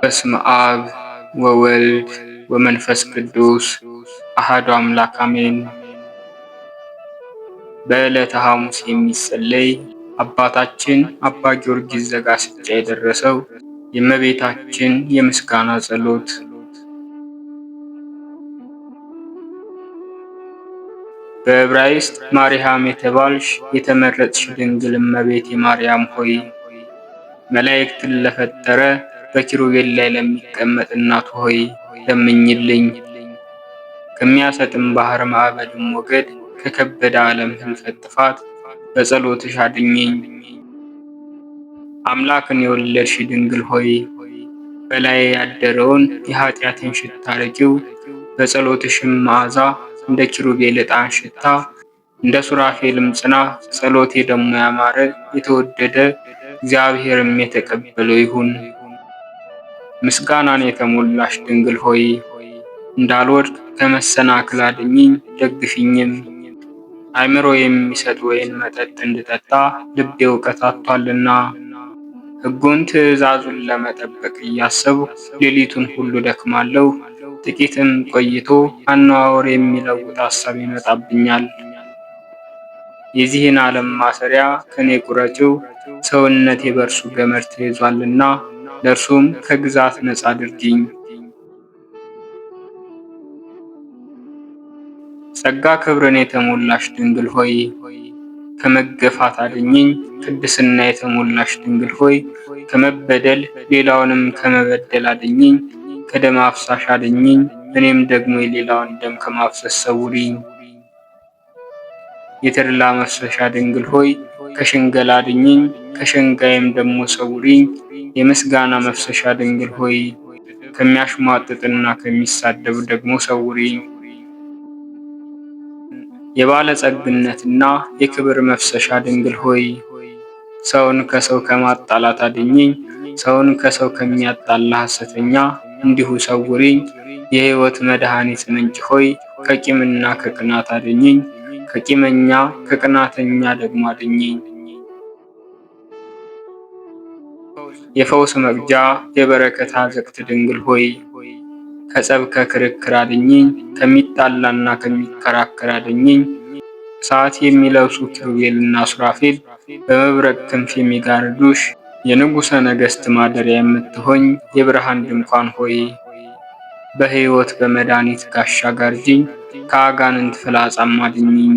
በስመ አብ ወወልድ ወመንፈስ ቅዱስ አሐዱ አምላክ አሜን። በዕለተ ሐሙስ የሚጸለይ አባታችን አባ ጊዮርጊስ ዘጋስጫ የደረሰው የእመቤታችን የምስጋና ጸሎት። በዕብራይስጥ ማርያም የተባልሽ የተመረጥሽ ድንግል እመቤቴ ማርያም ሆይ መላእክትን ለፈጠረ በኪሩቤል ላይ ለሚቀመጥ እናቱ ሆይ ለምኝልኝ። ከሚያሰጥም ባህር ማዕበልም ሞገድ ከከበደ ዓለም ህልፈት ጥፋት በጸሎትሽ አድኝኝ። አምላክን የወለድሽ ድንግል ሆይ በላይ ያደረውን የኃጢአትን ሽታ አርቂው። በጸሎትሽም መዓዛ እንደ ኪሩቤል ዕጣን ሽታ እንደ ሱራፌልም ጽና ጸሎቴ ደግሞ ያማረ የተወደደ እግዚአብሔርም የተቀበለው ይሁን። ምስጋናን የተሞላሽ ድንግል ሆይ እንዳልወድቅ ከመሰናክል አድኝኝ ደግፊኝም። አእምሮ የሚሰጥ ወይን መጠጥ እንድጠጣ ልቤ እውቀት አጥቷልና። ሕጉን ትእዛዙን ለመጠበቅ እያሰብሁ ሌሊቱን ሁሉ ደክማለሁ። ጥቂትም ቆይቶ አነዋወር የሚለውጥ ሐሳብ ይመጣብኛል። የዚህን ዓለም ማሰሪያ ከኔ ቁረጪው፣ ሰውነቴ በእርሱ ገመድ ተይዟልና ለእርሱም ከግዛት ነፃ አድርጊኝ። ጸጋ ክብርን የተሞላሽ ድንግል ሆይ ከመገፋት አድኝኝ። ቅድስና የተሞላሽ ድንግል ሆይ ከመበደል ሌላውንም ከመበደል አድኝኝ። ከደም አፍሳሽ አድኝኝ፣ እኔም ደግሞ የሌላውን ደም ከማፍሰስ ሰውሪኝ። የተድላ መፍሰሻ ድንግል ሆይ ከሽንገላ አድኝኝ፣ ከሸንጋይም ደግሞ ሰውሪኝ። የምስጋና መፍሰሻ ድንግል ሆይ ከሚያሽሟጥጥና ከሚሳደብ ደግሞ ሰውሪኝ። የባለጸግነትና የክብር መፍሰሻ ድንግል ሆይ ሰውን ከሰው ከማጣላት አድኝኝ። ሰውን ከሰው ከሚያጣላ ሐሰተኛ እንዲሁ ሰውሪኝ። የሕይወት መድኃኒት ምንጭ ሆይ ከቂምና ከቅናት አድኝኝ። ከቂመኛ ከቅናተኛ ደግሞ አድኝኝ። የፈውስ መቅጃ የበረከት አዘቅት ድንግል ሆይ ከጸብ ከክርክር አድኝኝ። ከሚጣላና ከሚከራከር አድኝኝ። እሳት የሚለብሱ ኪሩቤልና ሱራፌል በመብረቅ ክንፍ የሚጋርዱሽ የንጉሠ ነገሥት ማደሪያ የምትሆኝ የብርሃን ድንኳን ሆይ በሕይወት በመድኃኒት ጋሻ ጋርጂኝ። ከአጋንንት ፍላጻም አድኝኝ።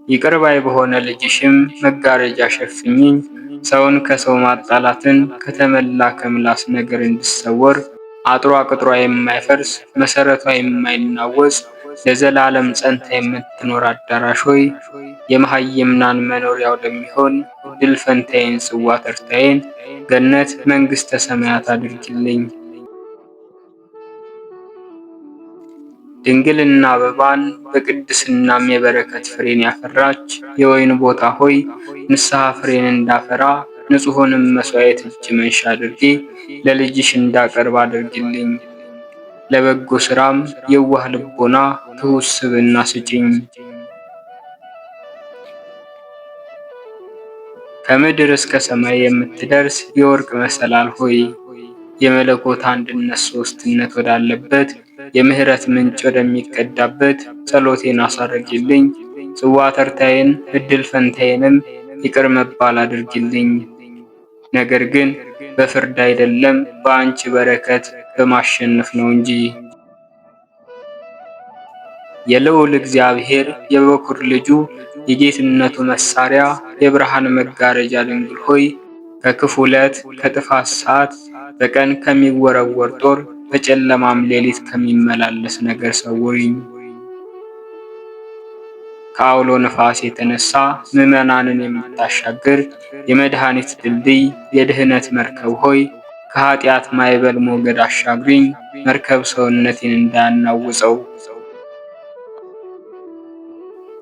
ይቅር ባይ በሆነ ልጅሽም መጋረጃ ሸፍኝኝ። ሰውን ከሰው ማጣላትን ከተመላ ከምላስ ነገር እንድሰወር አጥሯ ቅጥሯ የማይፈርስ መሰረቷ የማይናወጽ ለዘላለም ጸንታ የምትኖር አዳራሽ ሆይ የመሃይምናን መኖሪያ ወደሚሆን ድል ፈንታዬን ጽዋ ተርታዬን ገነት መንግሥተ ሰማያት አድርጊልኝ። ድንግልና አበባን በቅድስናም የበረከት ፍሬን ያፈራች የወይን ቦታ ሆይ ንስሐ ፍሬን እንዳፈራ ንጹሑንም መሥዋዕት እጅ መንሻ አድርጌ ለልጅሽ እንዳቀርብ አድርጊልኝ። ለበጎ ሥራም የዋህ ልቦና ትሑት ስብዕና ስጪኝ። ከምድር እስከ ሰማይ የምትደርስ የወርቅ መሰላል ሆይ የመለኮት አንድነት ሦስትነት ወዳለበት የምህረት ምንጭ ወደሚቀዳበት ጸሎቴን አሳርጊልኝ። ጽዋ ተርታዬን እድል ፈንታዬንም ይቅር መባል አድርጊልኝ። ነገር ግን በፍርድ አይደለም በአንቺ በረከት በማሸነፍ ነው እንጂ። የልዑል እግዚአብሔር የበኩር ልጁ የጌትነቱ መሳሪያ የብርሃን መጋረጃ ድንግል ሆይ ከክፉ ለት ከጥፋት ሰዓት በቀን ከሚወረወር ጦር በጨለማም ሌሊት ከሚመላለስ ነገር ሰውሪኝ። ከአውሎ ነፋስ የተነሳ ምዕመናንን የምታሻግር የመድኃኒት ድልድይ የድህነት መርከብ ሆይ ከኃጢአት ማዕበል ሞገድ አሻግሪኝ። መርከብ ሰውነቴን እንዳያናውጸው።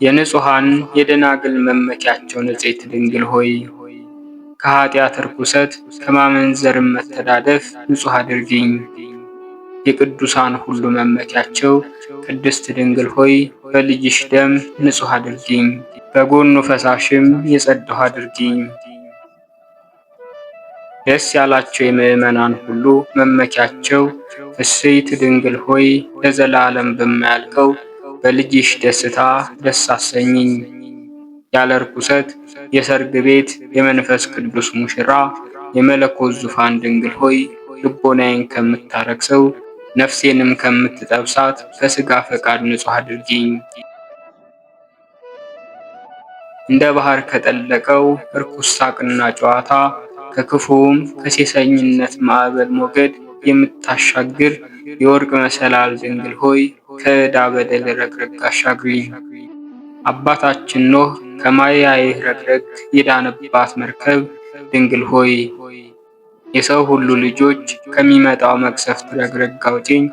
የንጹሐን የደናግል መመኪያቸው ንጽሕት ድንግል ሆይ ከኃጢአት ርኩሰት ከማመንዘርም መተዳደፍ ንጹሕ አድርጊኝ። የቅዱሳን ሁሉ መመኪያቸው ቅድስት ድንግል ሆይ በልጅሽ ደም ንጹሕ አድርጊኝ። በጎኑ ፈሳሽም የጸዳሁ አድርጊኝ። ደስ ያላቸው የምዕመናን ሁሉ መመኪያቸው ፍስሕት ድንግል ሆይ ለዘላለም በማያልቀው በልጅሽ ደስታ ደስ አሰኝኝ። ያለ ርኩሰት የሰርግ ቤት የመንፈስ ቅዱስ ሙሽራ የመለኮት ዙፋን ድንግል ሆይ ልቦናዬን ከምታረክሰው ነፍሴንም ከምትጠብሳት ከሥጋ ፈቃድ ንጹሕ አድርጊኝ። እንደ ባህር ከጠለቀው ርኩስ ሳቅና ጨዋታ ከክፉውም ከሴሰኝነት ማዕበል ሞገድ የምታሻግር የወርቅ መሰላል ድንግል ሆይ ከዕዳ በደል ረግረግ አሻግሪኝ። አባታችን ኖህ ከማያይህ ረግረግ የዳነባት መርከብ ድንግል ሆይ የሰው ሁሉ ልጆች ከሚመጣው መቅሰፍት ረግረግ አውጪኝ።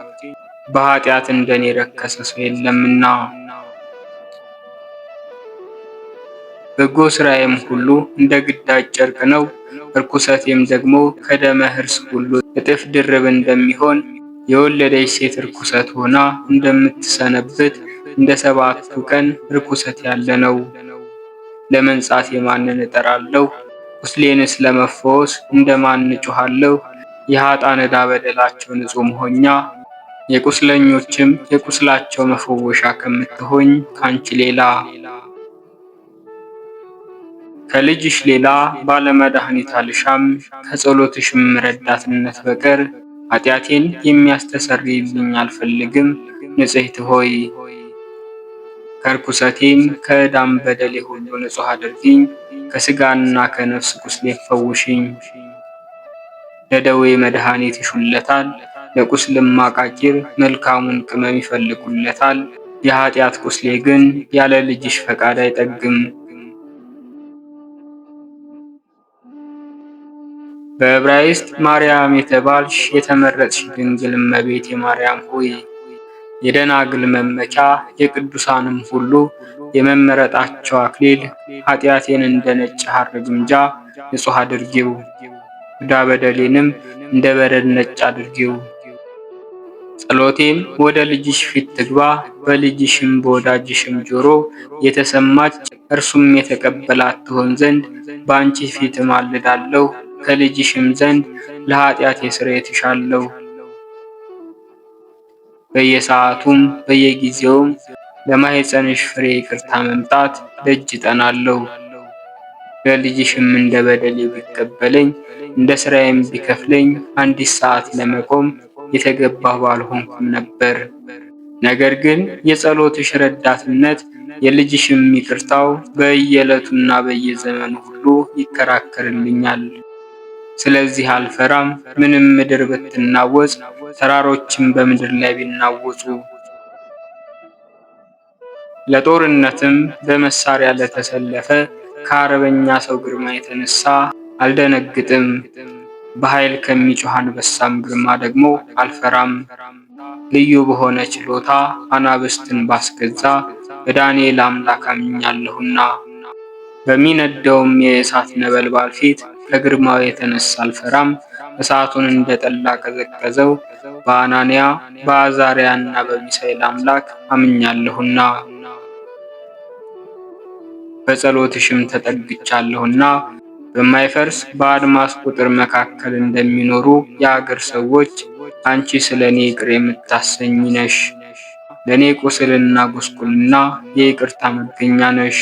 በኃጢአት እንደኔ የረከሰ ሰው የለምና። በጎ ሥራዬም ሁሉ እንደ ግዳጅ ጨርቅ ነው፣ ርኩሰቴም ደግሞ ከደመ ሕርስ ሁሉ እጥፍ ድርብ እንደሚሆን የወለደች ሴት ርኩሰት ሆና እንደምትሰነብት እንደ ሰባቱ ቀን ርኩሰት ያለ ነው። ለመንጻት የማንን እጠራለሁ? ቁስሌንስ ለመፈወስ እንደማን እጮኻለሁ? የኃጥአን ዕዳ በደላቸው ንጹሕ መሆኛ የቁስለኞችም የቁስላቸው መፈወሻ ከምትሆኝ ካንቺ ሌላ ከልጅሽ ሌላ ባለመድኃኒት አልሻም። ከጸሎትሽም ረዳትነት በቀር ኃጢአቴን የሚያስተሰርይልኝ አልፈልግም። ንጽሕት ሆይ ከርኩሰቴም ከዕዳም በደሌ ሁሉ ንጹሕ አድርጊኝ። ከሥጋና ከነፍስ ቁስሌ ፈውሽኝ። ለደዌ መድኃኒት ይሹለታል፣ ለቁስልም አቃቂር መልካሙን ቅመም ይፈልጉለታል። የኃጢአት ቁስሌ ግን ያለ ልጅሽ ፈቃድ አይጠግም። በዕብራይስጥ ማርያም የተባልሽ የተመረጥሽ ድንግል እመቤቴ ማርያም ሆይ የደናግል መመኪያ የቅዱሳንም ሁሉ የመመረጣቸው አክሊል ኃጢአቴን እንደ ነጭ ሐር ግምጃ ንጹሕ አድርጊው፣ ዕዳ በደሌንም እንደ በረድ ነጭ አድርጊው። ጸሎቴም ወደ ልጅሽ ፊት ትግባ፣ በልጅሽም በወዳጅሽም ጆሮ የተሰማች እርሱም የተቀበላት ትሆን ዘንድ በአንቺ ፊት እማልዳለሁ። ከልጅሽም ዘንድ ለኃጢአቴ ስርየት እሻለሁ። በየሰዓቱም በየጊዜውም ለማኅፀንሽ ፍሬ ይቅርታ መምጣት ደጅ እጠናለሁ። ለልጅሽም እንደ በደሌ ቢቀበለኝ እንደ ሥራዬም ቢከፍለኝ አንዲት ሰዓት ለመቆም የተገባሁ ባልሆንኩም ነበር። ነገር ግን የጸሎትሽ ረዳትነት የልጅሽም ይቅርታው በየዕለቱና በየዘመኑ ሁሉ ይከራከርልኛል። ስለዚህ አልፈራም። ምንም ምድር ብትናወጽ፣ ተራሮችም በምድር ላይ ቢናወጹ፣ ለጦርነትም በመሳሪያ ለተሰለፈ ከአርበኛ ሰው ግርማ የተነሳ አልደነግጥም። በኃይል ከሚጮህ አንበሳም ግርማ ደግሞ አልፈራም። ልዩ በሆነ ችሎታ አናብስትን ባስገዛ በዳንኤል አምላክ አምኛለሁና። በሚነደውም የእሳት ነበልባል ፊት ከግርማው የተነሳ አልፈራም። እሳቱን እንደ ጠላ ቀዘቀዘው በአናንያ በአዛርያና በሚሳኤል አምላክ አምኛለሁና። በጸሎትሽም ተጠግቻለሁና በማይፈርስ በአድማስ ቁጥር መካከል እንደሚኖሩ የአገር ሰዎች አንቺ ስለ እኔ ይቅር የምታሰኝ ነሽ። ለእኔ ቁስልና ጉስቁልና የይቅርታ መገኛ ነሽ።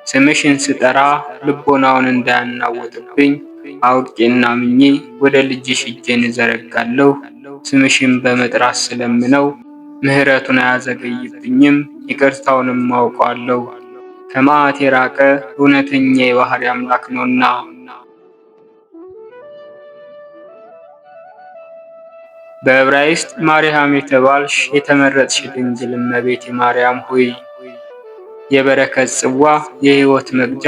ስምሽን ስጠራ ልቦናውን እንዳያናወጥብኝ አውቄና አምኜ ወደ ልጅሽ እጄን እዘረጋለሁ። ስምሽን በመጥራት ስለምነው ምሕረቱን አያዘገይብኝም፣ ይቅርታውንም አውቀዋለሁ። ከመዓት የራቀ እውነተኛ የባሕሪ አምላክ ነውና። በዕብራይስጥ ማርያም የተባልሽ የተመረጥሽ ድንግል እመቤቴ ማርያም ሆይ የበረከት ጽዋ የሕይወት መቅጃ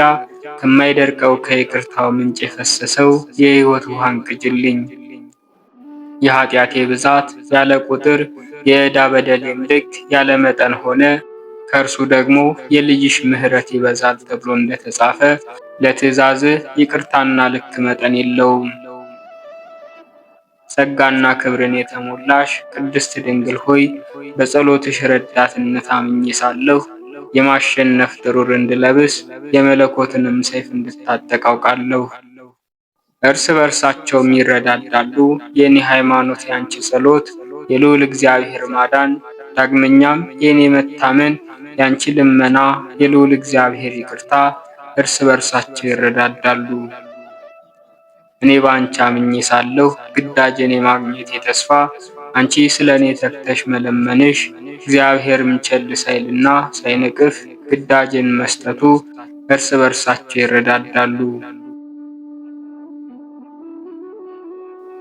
ከማይደርቀው ከይቅርታው ምንጭ የፈሰሰው የሕይወት ውሃን ቅጅልኝ። የኃጢአቴ ብዛት ያለ ቁጥር የዕዳ በደሌም ልክ ያለ መጠን ሆነ። ከእርሱ ደግሞ የልጅሽ ምሕረት ይበዛል ተብሎ እንደተጻፈ ለትእዛዝህ ይቅርታና ልክ መጠን የለውም። ጸጋና ክብርን የተሞላሽ ቅድስት ድንግል ሆይ በጸሎትሽ ረዳትነት አምኜ ሳለሁ የማሸነፍ ጥሩር እንድለብስ የመለኮትንም ሰይፍ እንድታጠቅ አውቃለሁ። እርስ በርሳቸውም ይረዳዳሉ። የኔ ሃይማኖት፣ ያንቺ ጸሎት፣ የልዑል እግዚአብሔር ማዳን፣ ዳግመኛም የኔ መታመን፣ ያንቺ ልመና፣ የልዑል እግዚአብሔር ይቅርታ እርስ በርሳቸው ይረዳዳሉ። እኔ በአንቺ አምኜ ሳለሁ ግዳጄን የማግኘቴ ተስፋ አንቺ ስለ እኔ ተግተሽ መለመንሽ እግዚአብሔርም ቸል ሳይልና ሳይነቅፍ ግዳጄን መስጠቱ እርስ በርሳቸው ይረዳዳሉ።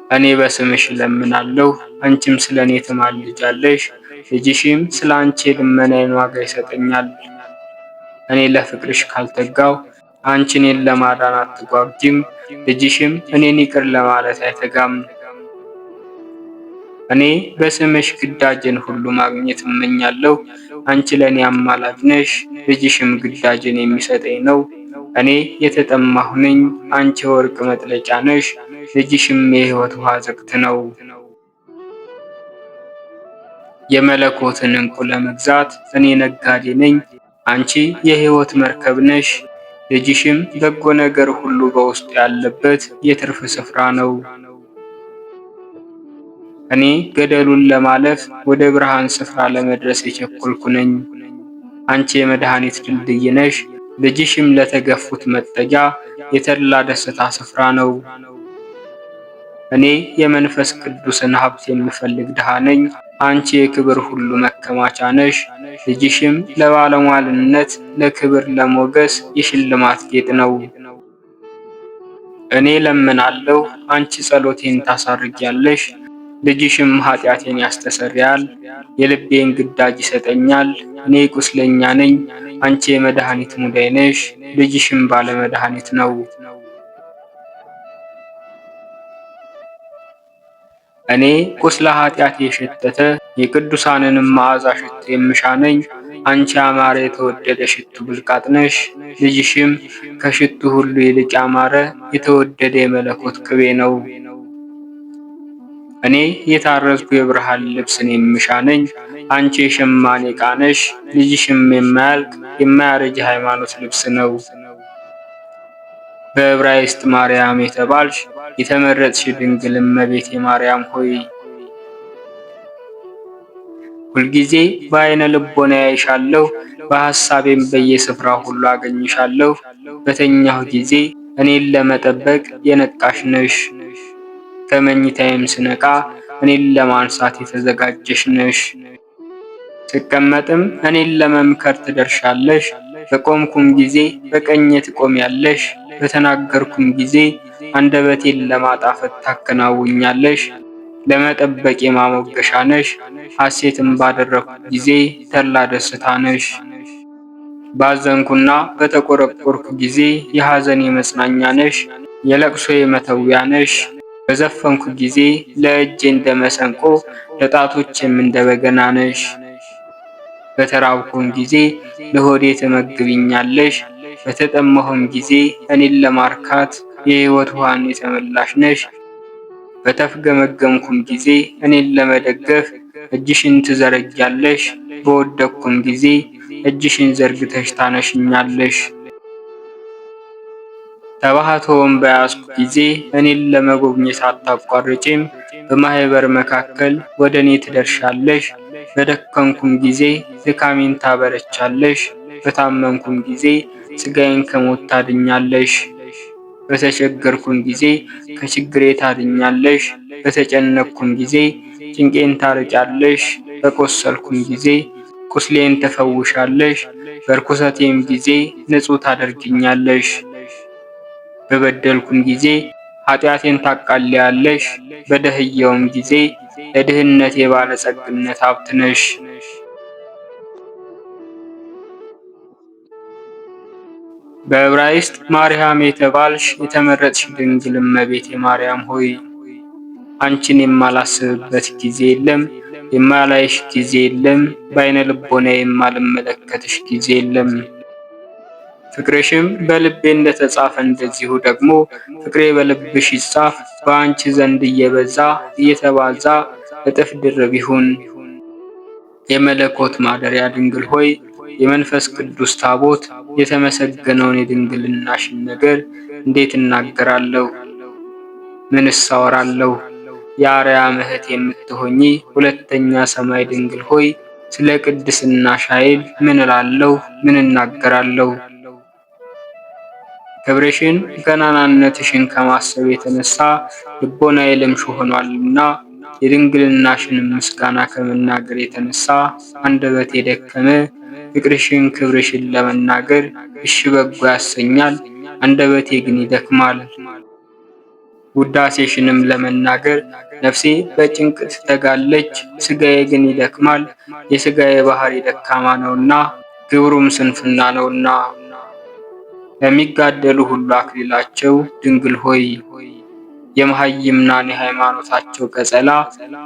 እኔ በስምሽ እለምናለሁ፣ አንቺም ስለ እኔ ትማልጃለሽ። ልጅሽም ስለ አንቺ የልመናዬን ዋጋ ይሰጠኛል። እኔ ለፍቅርሽ ካልተጋው አንቺ እኔን ለማዳን አትጓጉጂም። ልጅሽም እኔን ይቅር ለማለት አይተጋም። እኔ በስምሽ ግዳጄን ሁሉ ማግኘት እመኛለሁ። አንቺ ለእኔ አማላጅ ነሽ፣ ልጅሽም ግዳጄን የሚሰጠኝ ነው። እኔ የተጠማሁ ነኝ፣ አንቺ የወርቅ መጥለቂያ ነሽ፣ ልጅሽም የሕይወት ውሃ ዘግት ነው። የመለኮትን ዕንቁ ለመግዛት እኔ ነጋዴ ነኝ፣ አንቺ የሕይወት መርከብ ነሽ። ልጅሽም በጎ ነገር ሁሉ በውስጡ ያለበት የትርፍ ስፍራ ነው። እኔ ገደሉን ለማለፍ ወደ ብርሃን ስፍራ ለመድረስ የቸኮልኩ ነኝ። አንቺ የመድኃኒት ድልድይ ነሽ፣ ልጅሽም ለተገፉት መጠጊያ የተድላ ደስታ ስፍራ ነው። እኔ የመንፈስ ቅዱስን ሀብት የምፈልግ ድሃ ነኝ። አንቺ የክብር ሁሉ መከማቻ ነሽ፣ ልጅሽም ለባለሟልነት፣ ለክብር፣ ለሞገስ የሽልማት ጌጥ ነው። እኔ ለምናለሁ፣ አንቺ ጸሎቴን ታሳርጊያለሽ። ልጅሽም ኃጢአቴን ያስተሰርያል፣ የልቤን ግዳጅ ይሰጠኛል። እኔ ቁስለኛ ነኝ፣ አንቺ የመድኃኒት ሙዳይ ነሽ፣ ልጅሽም ባለመድኃኒት ነው። እኔ ቁስለ ኃጢአት የሸተተ የቅዱሳንንም መዓዛ ሽቱ የምሻ ነኝ። አንቺ ያማረ የተወደደ ሽቱ ብልቃጥ ነሽ፣ ልጅሽም ከሽቱ ሁሉ ይልቅ ያማረ የተወደደ የመለኮት ቅቤ ነው። እኔ የታረዝኩ የብርሃን ልብስን የምሻ ነኝ። አንቺ የሸማኔ ዕቃ ነሽ፣ ልጅሽም የማያልቅ የማያረጅ ሃይማኖት ልብስ ነው። በዕብራይስጥ ማርያም የተባልሽ የተመረጥሽ ድንግል እመቤቴ ማርያም ሆይ ሁልጊዜ በዓይነ ልቦና ያይሻለሁ፣ በሐሳቤም በየስፍራው ሁሉ አገኝሻለሁ። በተኛሁ ጊዜ እኔን ለመጠበቅ የነቃሽ ነሽ፣ ከመኝታዬም ስነቃ እኔን ለማንሳት የተዘጋጀሽ ነሽ። ስቀመጥም እኔን ለመምከር ትደርሻለሽ፣ በቆምኩም ጊዜ በቀኜ ትቆሚያለሽ። በተናገርኩም ጊዜ አንደበቴን ለማጣፈጥ ታከናውኛለሽ። ለመጠበቅ ማሞገሻ ነሽ፣ ሐሴትም ባደረግኩ ጊዜ ተድላ ደስታ ነሽ። ባዘንኩና በተቆረቆርኩ ጊዜ የሐዘኔ መጽናኛ ነሽ፣ የለቅሶዬ መተዊያ ነሽ። በዘፈንኩ ጊዜ ለእጄ እንደ መሰንቆ ለጣቶቼም እንደ በገና ነሽ። በተራብኩም ጊዜ ለሆዴ ትመግቢኛለሽ፣ በተጠማሁም ጊዜ እኔን ለማርካት የሕይወት ውሃን የተመላሽ ነሽ። በተፍገመገምኩም ጊዜ እኔን ለመደገፍ እጅሽን ትዘረጊያለሽ፣ በወደቅኩም ጊዜ እጅሽን ዘርግተሽ ታነሽኛለሽ። ተባሕቶውን በያዝኩ ጊዜ እኔን ለመጎብኘት አታቋርጪም። በማኅበር መካከል ወደ እኔ ትደርሻለሽ። በደከምኩም ጊዜ ድካሜን ታበረቻለሽ። በታመምኩም ጊዜ ሥጋዬን ከሞት ታድኛለሽ። በተቸገርኩም ጊዜ ከችግሬ ታድኛለሽ። በተጨነቅኩም ጊዜ ጭንቄን ታርጫለሽ። በቆሰልኩም ጊዜ ቁስሌን ትፈውሻለሽ። በርኩሰቴም ጊዜ ንጹሕ ታደርግኛለሽ። በበደልኩም ጊዜ ኃጢአቴን ታቃልያለሽ። በደህየውም ጊዜ ለድህነቴ ባለጸግነት ሀብት ነሽ። በዕብራይስጥ ማርያም የተባልሽ የተመረጥሽ ድንግል እመቤቴ ማርያም ሆይ አንቺን የማላስብበት ጊዜ የለም፣ የማላይሽ ጊዜ የለም፣ በዓይነ ልቦና የማልመለከትሽ ጊዜ የለም። ፍቅርሽም በልቤ እንደተጻፈ እንደዚሁ ደግሞ ፍቅሬ በልብሽ ይጻፍ፣ በአንቺ ዘንድ እየበዛ እየተባዛ እጥፍ ድርብ ይሁን። የመለኮት ማደሪያ ድንግል ሆይ የመንፈስ ቅዱስ ታቦት የተመሰገነውን የድንግልናሽን ነገር እንዴት እናገራለሁ? ምንስ አወራለሁ? የአርያም እህት የምትሆኚ ሁለተኛ ሰማይ ድንግል ሆይ ስለ ቅድስናሽ ኃይል ምን እላለሁ? ምን እናገራለሁ? ክብርሽን ገናናነትሽን ከማሰብ የተነሳ ልቦናዬ ልምሹ ሆኗልና የድንግልናሽን ምስጋና ከመናገር የተነሳ አንደበቴ ደከመ። ፍቅርሽን ክብርሽን ለመናገር እሺ በጎ ያሰኛል፣ አንደበቴ ግን ይደክማል። ውዳሴሽንም ለመናገር ነፍሴ በጭንቅ ትተጋለች፣ ሥጋዬ ግን ይደክማል። የሥጋዬ ባሕሪ ደካማ ነውና ግብሩም ስንፍና ነውና። ለሚጋደሉ ሁሉ አክሊላቸው ድንግል ሆይ የመሃይምናን የሃይማኖታቸው ቀጸላ፣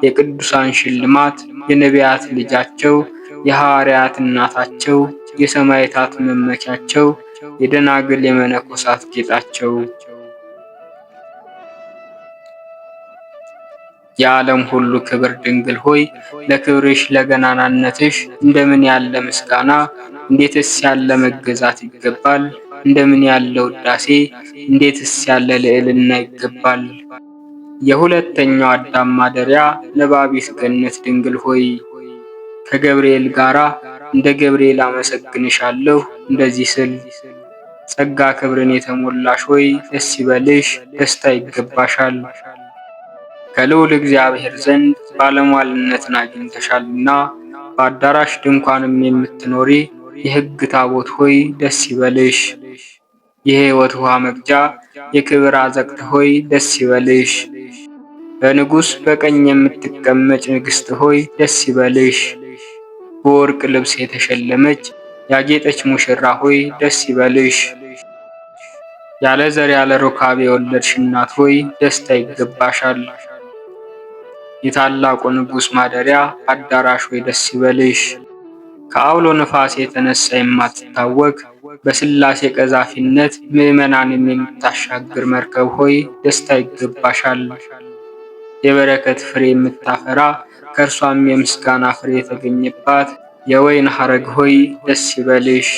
የቅዱሳን ሽልማት፣ የነቢያት ልጃቸው፣ የሐዋርያት እናታቸው፣ የሰማዕታት መመኪያቸው፣ የደናግል የመነኮሳት ጌጣቸው፣ የዓለም ሁሉ ክብር ድንግል ሆይ ለክብርሽ ለገናናነትሽ እንደምን ያለ ምስጋና እንዴትስ ያለ መገዛት ይገባል! እንደምን ያለ ውዳሴ እንዴትስ ያለ ልዕልና ይገባል! የሁለተኛው አዳም ማደሪያ ነባቢት ገነት ድንግል ሆይ ከገብርኤል ጋራ እንደ ገብርኤል አመሰግንሻለሁ። እንደዚህ ስል ጸጋ ክብርን የተሞላሽ ሆይ ደስ ይበልሽ፣ ደስታ ይገባሻል። ከልዑል እግዚአብሔር ዘንድ ባለሟልነትን አግኝተሻልና በአዳራሽ ድንኳንም የምትኖሪ የሕግ ታቦት ሆይ ደስ ይበልሽ። የሕይወት ውሃ መቅጃ የክብር አዘቅት ሆይ ደስ ይበልሽ። በንጉሥ በቀኝ የምትቀመጭ ንግሥት ሆይ ደስ ይበልሽ። በወርቅ ልብስ የተሸለመች ያጌጠች ሙሽራ ሆይ ደስ ይበልሽ። ያለ ዘር ያለ ሩካቤ የወለድሽ እናት ሆይ ደስታ ይገባሻል። የታላቁ ንጉሥ ማደሪያ አዳራሽ ሆይ ደስ ይበልሽ። ከአውሎ ነፋስ የተነሳ የማትታወክ በሥላሴ ቀዛፊነት ምዕመናንን የምታሻግር መርከብ ሆይ ደስታ ይገባሻል። የበረከት ፍሬ የምታፈራ ከእርሷም የምስጋና ፍሬ የተገኘባት የወይን ሐረግ ሆይ ደስ ይበልሽ።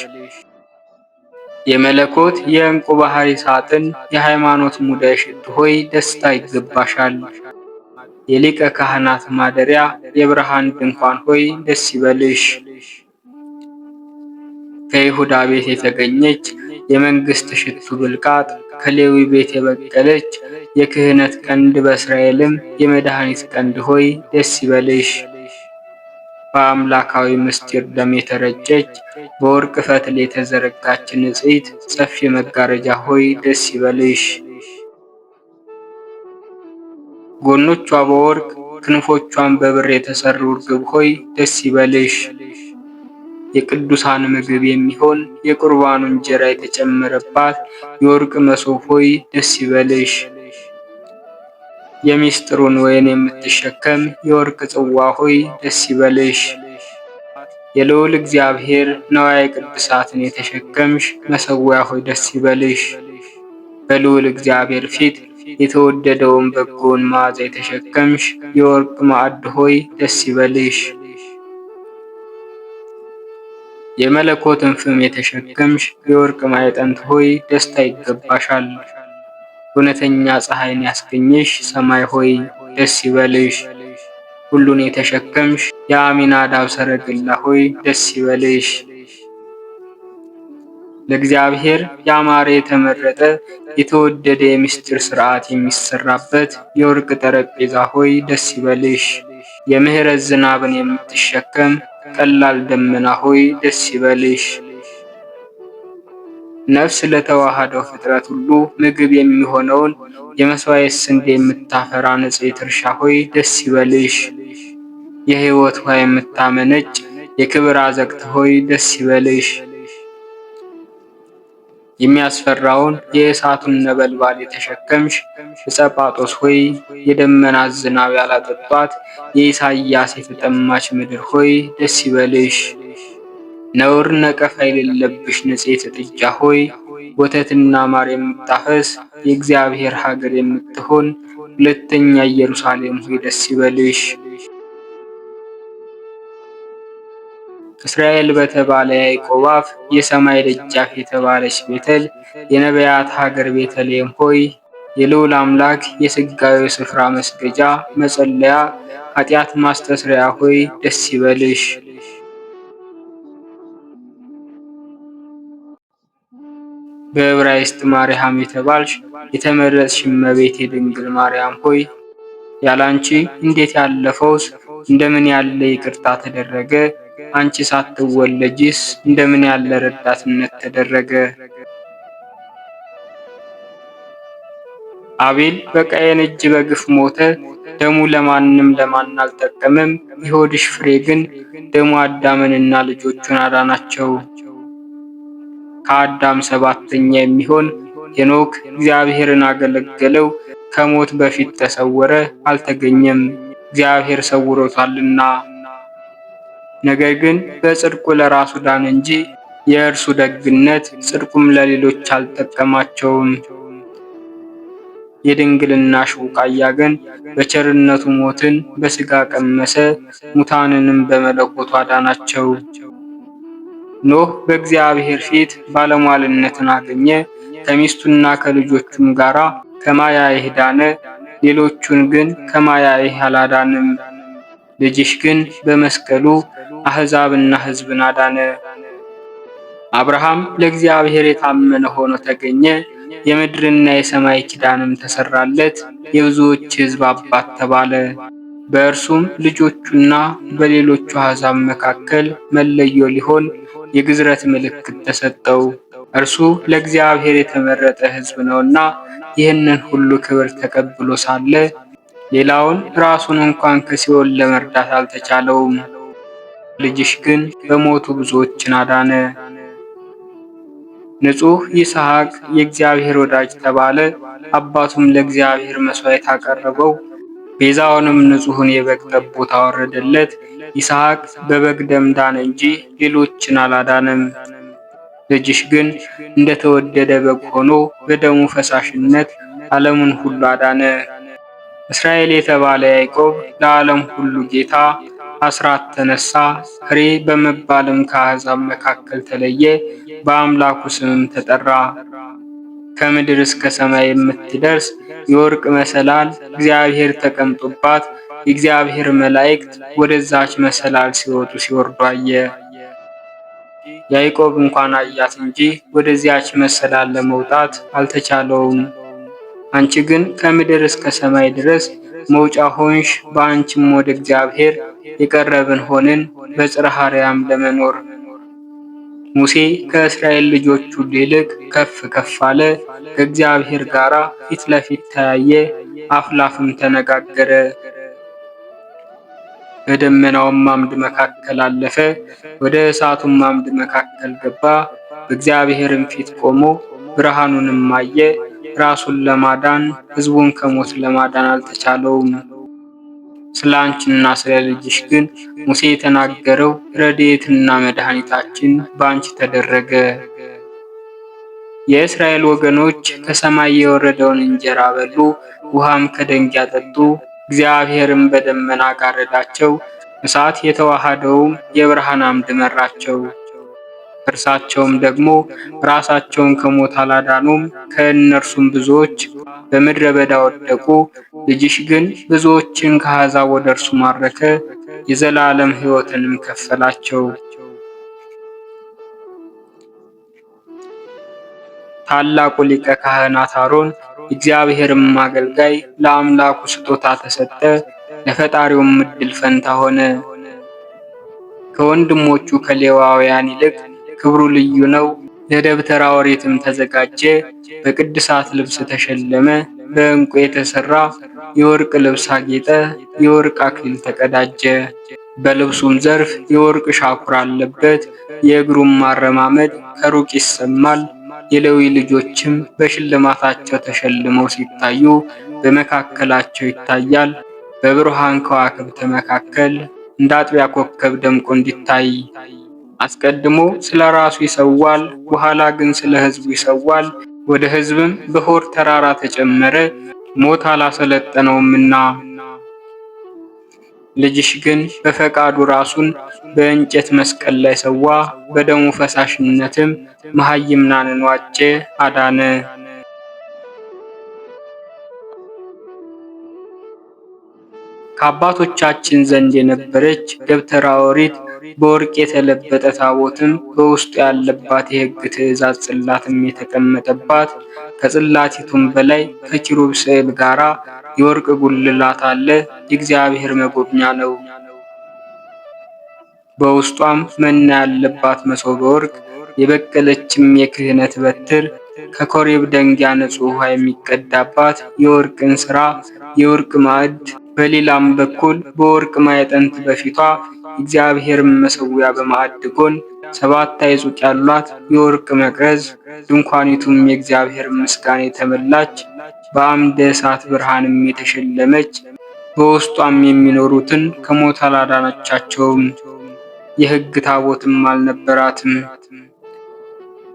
የመለኮት የዕንቁ ባሕሪ ሳጥን የሃይማኖት ሙዳይ ሽቱ ሆይ ደስታ ይገባሻል። የሊቀ ካህናት ማደሪያ የብርሃን ድንኳን ሆይ ደስ ይበልሽ። ከይሁዳ ቤት የተገኘች የመንግሥት ሽቱ ብልቃጥ ከሌዊ ቤት የበቀለች የክህነት ቀንድ በእስራኤልም የመድኃኒት ቀንድ ሆይ ደስ ይበልሽ። በአምላካዊ ምስጢር ደም የተረጨች በወርቅ ፈትል የተዘረጋች ንጽሕት ሰፊ መጋረጃ ሆይ ደስ ይበልሽ። ጎኖቿ በወርቅ ክንፎቿን በብር የተሰሩ ርግብ ሆይ ደስ ይበልሽ። የቅዱሳን ምግብ የሚሆን የቁርባኑ እንጀራ የተጨመረባት የወርቅ መሶብ ሆይ ደስ ይበልሽ። የሚስጥሩን ወይን የምትሸከም የወርቅ ጽዋ ሆይ ደስ ይበልሽ። የልዑል እግዚአብሔር ነዋየ ቅድሳትን የተሸከምሽ መሠዊያ ሆይ ደስ ይበልሽ። በልዑል እግዚአብሔር ፊት የተወደደውን በጎውን መዓዛ የተሸከምሽ የወርቅ ማዕድ ሆይ ደስ ይበልሽ። የመለኮትን ፍም የተሸከምሽ የወርቅ ማዕጠንት ሆይ ደስታ ይገባሻል። እውነተኛ ፀሐይን ያስገኘሽ ሰማይ ሆይ ደስ ይበልሽ። ሁሉን የተሸከምሽ የአሚናዳብ ሰረገላ ሆይ ደስ ይበልሽ። ለእግዚአብሔር ያማረ የተመረጠ የተወደደ የምስጢር ሥርዓት የሚሰራበት የወርቅ ጠረጴዛ ሆይ ደስ ይበልሽ። የምሕረት ዝናብን የምትሸከም ቀላል ደመና ሆይ ደስ ይበልሽ። ነፍስ ለተዋሃደው ፍጥረት ሁሉ ምግብ የሚሆነውን የመሥዋዕት ስንዴ የምታፈራ ንጽሕት እርሻ ሆይ ደስ ይበልሽ። የሕይወት ውሃ የምታመነጭ የክብር አዘቅት ሆይ ደስ ይበልሽ። የሚያስፈራውን የእሳቱን ነበልባል የተሸከምሽ ዕፀ ጳጦስ ሆይ የደመናት ዝናብ ያላጠጧት የኢሳይያስ የተጠማች ምድር ሆይ ደስ ይበልሽ። ነውር ነቀፋ የሌለብሽ ንጽሕት ጥጃ ሆይ ወተትና ማር የምታፈስ የእግዚአብሔር ሀገር የምትሆን ሁለተኛ ኢየሩሳሌም ሆይ ደስ ይበልሽ። እስራኤል በተባለ ያዕቆብ አፍ የሰማይ ደጃፍ የተባለች ቤተል የነቢያት ሀገር ቤተልሔም ሆይ የልዑል አምላክ የሥጋዌ ስፍራ መስገጃ መጸለያ ኃጢአት ማስተስሪያ ሆይ ደስ ይበልሽ። በዕብራይስጥ ማርያም የተባልሽ የተመረጥሽ እመቤቴ ድንግል ማርያም ሆይ ያላንቺ እንዴት ያለ ፈውስ እንደምን ያለ ይቅርታ ተደረገ? አንቺ ሳትወለጂስ እንደምን ያለ ረዳትነት ተደረገ? አቤል በቃየን እጅ በግፍ ሞተ። ደሙ ለማን አልጠቀመም። የሆድሽ ፍሬ ግን ደሙ አዳምንና ልጆቹን አዳናቸው። ከአዳም ሰባተኛ የሚሆን ሄኖክ እግዚአብሔርን አገለገለው። ከሞት በፊት ተሰወረ፣ አልተገኘም፣ እግዚአብሔር ሰውሮታልና። ነገር ግን በጽድቁ ለራሱ ዳነ እንጂ የእርሱ ደግነት ጽድቁም ለሌሎች አልጠቀማቸውም። የድንግልናሽ ቡቃያ ግን በቸርነቱ ሞትን በሥጋ ቀመሰ፣ ሙታንንም በመለኮቱ አዳናቸው። ኖህ በእግዚአብሔር ፊት ባለሟልነትን አገኘ። ከሚስቱና ከልጆቹም ጋር ከማያይህ ዳነ። ሌሎቹን ግን ከማያይህ አላዳንም። ልጅሽ ግን በመስቀሉ አሕዛብና ሕዝብን አዳነ። አብርሃም ለእግዚአብሔር የታመነ ሆኖ ተገኘ። የምድርና የሰማይ ኪዳንም ተሰራለት። የብዙዎች ሕዝብ አባት ተባለ። በእርሱም ልጆቹና በሌሎቹ አሕዛብ መካከል መለዮ ሊሆን የግዝረት ምልክት ተሰጠው። እርሱ ለእግዚአብሔር የተመረጠ ሕዝብ ነውና ይህንን ሁሉ ክብር ተቀብሎ ሳለ ሌላውን ራሱን እንኳን ከሲኦል ለመርዳት አልተቻለውም። ልጅሽ ግን በሞቱ ብዙዎችን አዳነ። ንጹሕ ይስሐቅ የእግዚአብሔር ወዳጅ ተባለ። አባቱም ለእግዚአብሔር መሥዋዕት አቀረበው። ቤዛውንም ንጹሕን የበግ ጠቦት አወረደለት። ይስሐቅ በበግ ደም ዳነ እንጂ ሌሎችን አላዳነም። ልጅሽ ግን እንደተወደደ በግ ሆኖ በደሙ ፈሳሽነት ዓለሙን ሁሉ አዳነ። እስራኤል የተባለ ያዕቆብ ለዓለም ሁሉ ጌታ አስራት ተነሳ። ፍሬ በመባልም ከአሕዛብ መካከል ተለየ፣ በአምላኩ ስምም ተጠራ። ከምድር እስከ ሰማይ የምትደርስ የወርቅ መሰላል እግዚአብሔር ተቀምጦባት የእግዚአብሔር መላእክት ወደዛች መሰላል ሲወጡ ሲወርዱ አየ። ያዕቆብ እንኳን አያት እንጂ ወደዚያች መሰላል ለመውጣት አልተቻለውም። አንቺ ግን ከምድር እስከ ሰማይ ድረስ መውጫ ሆንሽ። በአንቺም ወደ እግዚአብሔር የቀረብን ሆንን በጽርሐ አርያም ለመኖር። ሙሴ ከእስራኤል ልጆች ሁሉ ይልቅ ከፍ ከፍ አለ። ከእግዚአብሔር ጋር ፊት ለፊት ተያየ፣ አፍ ላፍም ተነጋገረ። በደመናውም አምድ መካከል አለፈ፣ ወደ እሳቱም አምድ መካከል ገባ። በእግዚአብሔርም ፊት ቆሞ ብርሃኑንም አየ። ራሱን ለማዳን ሕዝቡን ከሞት ለማዳን አልተቻለውም። ስለ አንቺና ስለ ልጅሽ ግን ሙሴ የተናገረው ረድኤትና መድኃኒታችን በአንቺ ተደረገ። የእስራኤል ወገኖች ከሰማይ የወረደውን እንጀራ በሉ፣ ውሃም ከደንጊያ ጠጡ። እግዚአብሔርም በደመና ጋረዳቸው፣ እሳት የተዋሃደውም የብርሃን አምድ መራቸው። እርሳቸውም ደግሞ ራሳቸውን ከሞት አላዳኑም፣ ከእነርሱም ብዙዎች በምድረ በዳ ወደቁ። ልጅሽ ግን ብዙዎችን ከአሕዛብ ወደ እርሱ ማረከ፣ የዘላለም ሕይወትንም ከፈላቸው። ታላቁ ሊቀ ካህናት አሮን እግዚአብሔርም አገልጋይ ለአምላኩ ስጦታ ተሰጠ፣ ለፈጣሪውም ዕድል ፈንታ ሆነ። ከወንድሞቹ ከሌዋውያን ይልቅ ክብሩ ልዩ ነው። ለደብተራ ኦሪትም ተዘጋጀ፣ በቅድሳት ልብስ ተሸለመ። በዕንቁ የተሠራ የወርቅ ልብስ አጌጠ፣ የወርቅ አክሊል ተቀዳጀ። በልብሱም ዘርፍ የወርቅ ሻኩር አለበት፣ የእግሩም ማረማመድ ከሩቅ ይሰማል። የሌዊ ልጆችም በሽልማታቸው ተሸልመው ሲታዩ በመካከላቸው ይታያል። በብሩሃን ከዋክብት መካከል እንደ አጥቢያ ኮከብ ደምቆ እንዲታይ። አስቀድሞ ስለ ራሱ ይሰዋል፣ በኋላ ግን ስለ ሕዝቡ ይሰዋል። ወደ ሕዝብም በሆር ተራራ ተጨመረ፣ ሞት አላሰለጠነውምና። ልጅሽ ግን በፈቃዱ ራሱን በእንጨት መስቀል ላይ ሰዋ፣ በደሙ ፈሳሽነትም መሃይምናንን ዋጀ፣ አዳነ። ከአባቶቻችን ዘንድ የነበረች ደብተራ ኦሪት በወርቅ የተለበጠ ታቦትም በውስጡ ያለባት የሕግ ትእዛዝ ጽላትም የተቀመጠባት ከጽላቲቱም በላይ ከኪሩብ ስዕል ጋራ የወርቅ ጉልላት አለ። የእግዚአብሔር መጎብኛ ነው። በውስጧም መና ያለባት መሶበ ወርቅ የበቀለችም የክህነት በትር ከኮሬብ ደንጊያ ንጹሕ ውሃ የሚቀዳባት የወርቅ እንስራ የወርቅ ማዕድ በሌላም በኩል በወርቅ ማዕጠንት በፊቷ እግዚአብሔርን መሠዊያ በማዕድ ጎን 7 አይጹቅ ያሏት የወርቅ መቅረዝ ድንኳኒቱም የእግዚአብሔር ምስጋና የተመላች በአምደ እሳት ብርሃንም የተሸለመች በውስጧም የሚኖሩትን ከሞት አላዳነቻቸውም። የሕግ ታቦትም አልነበራትም።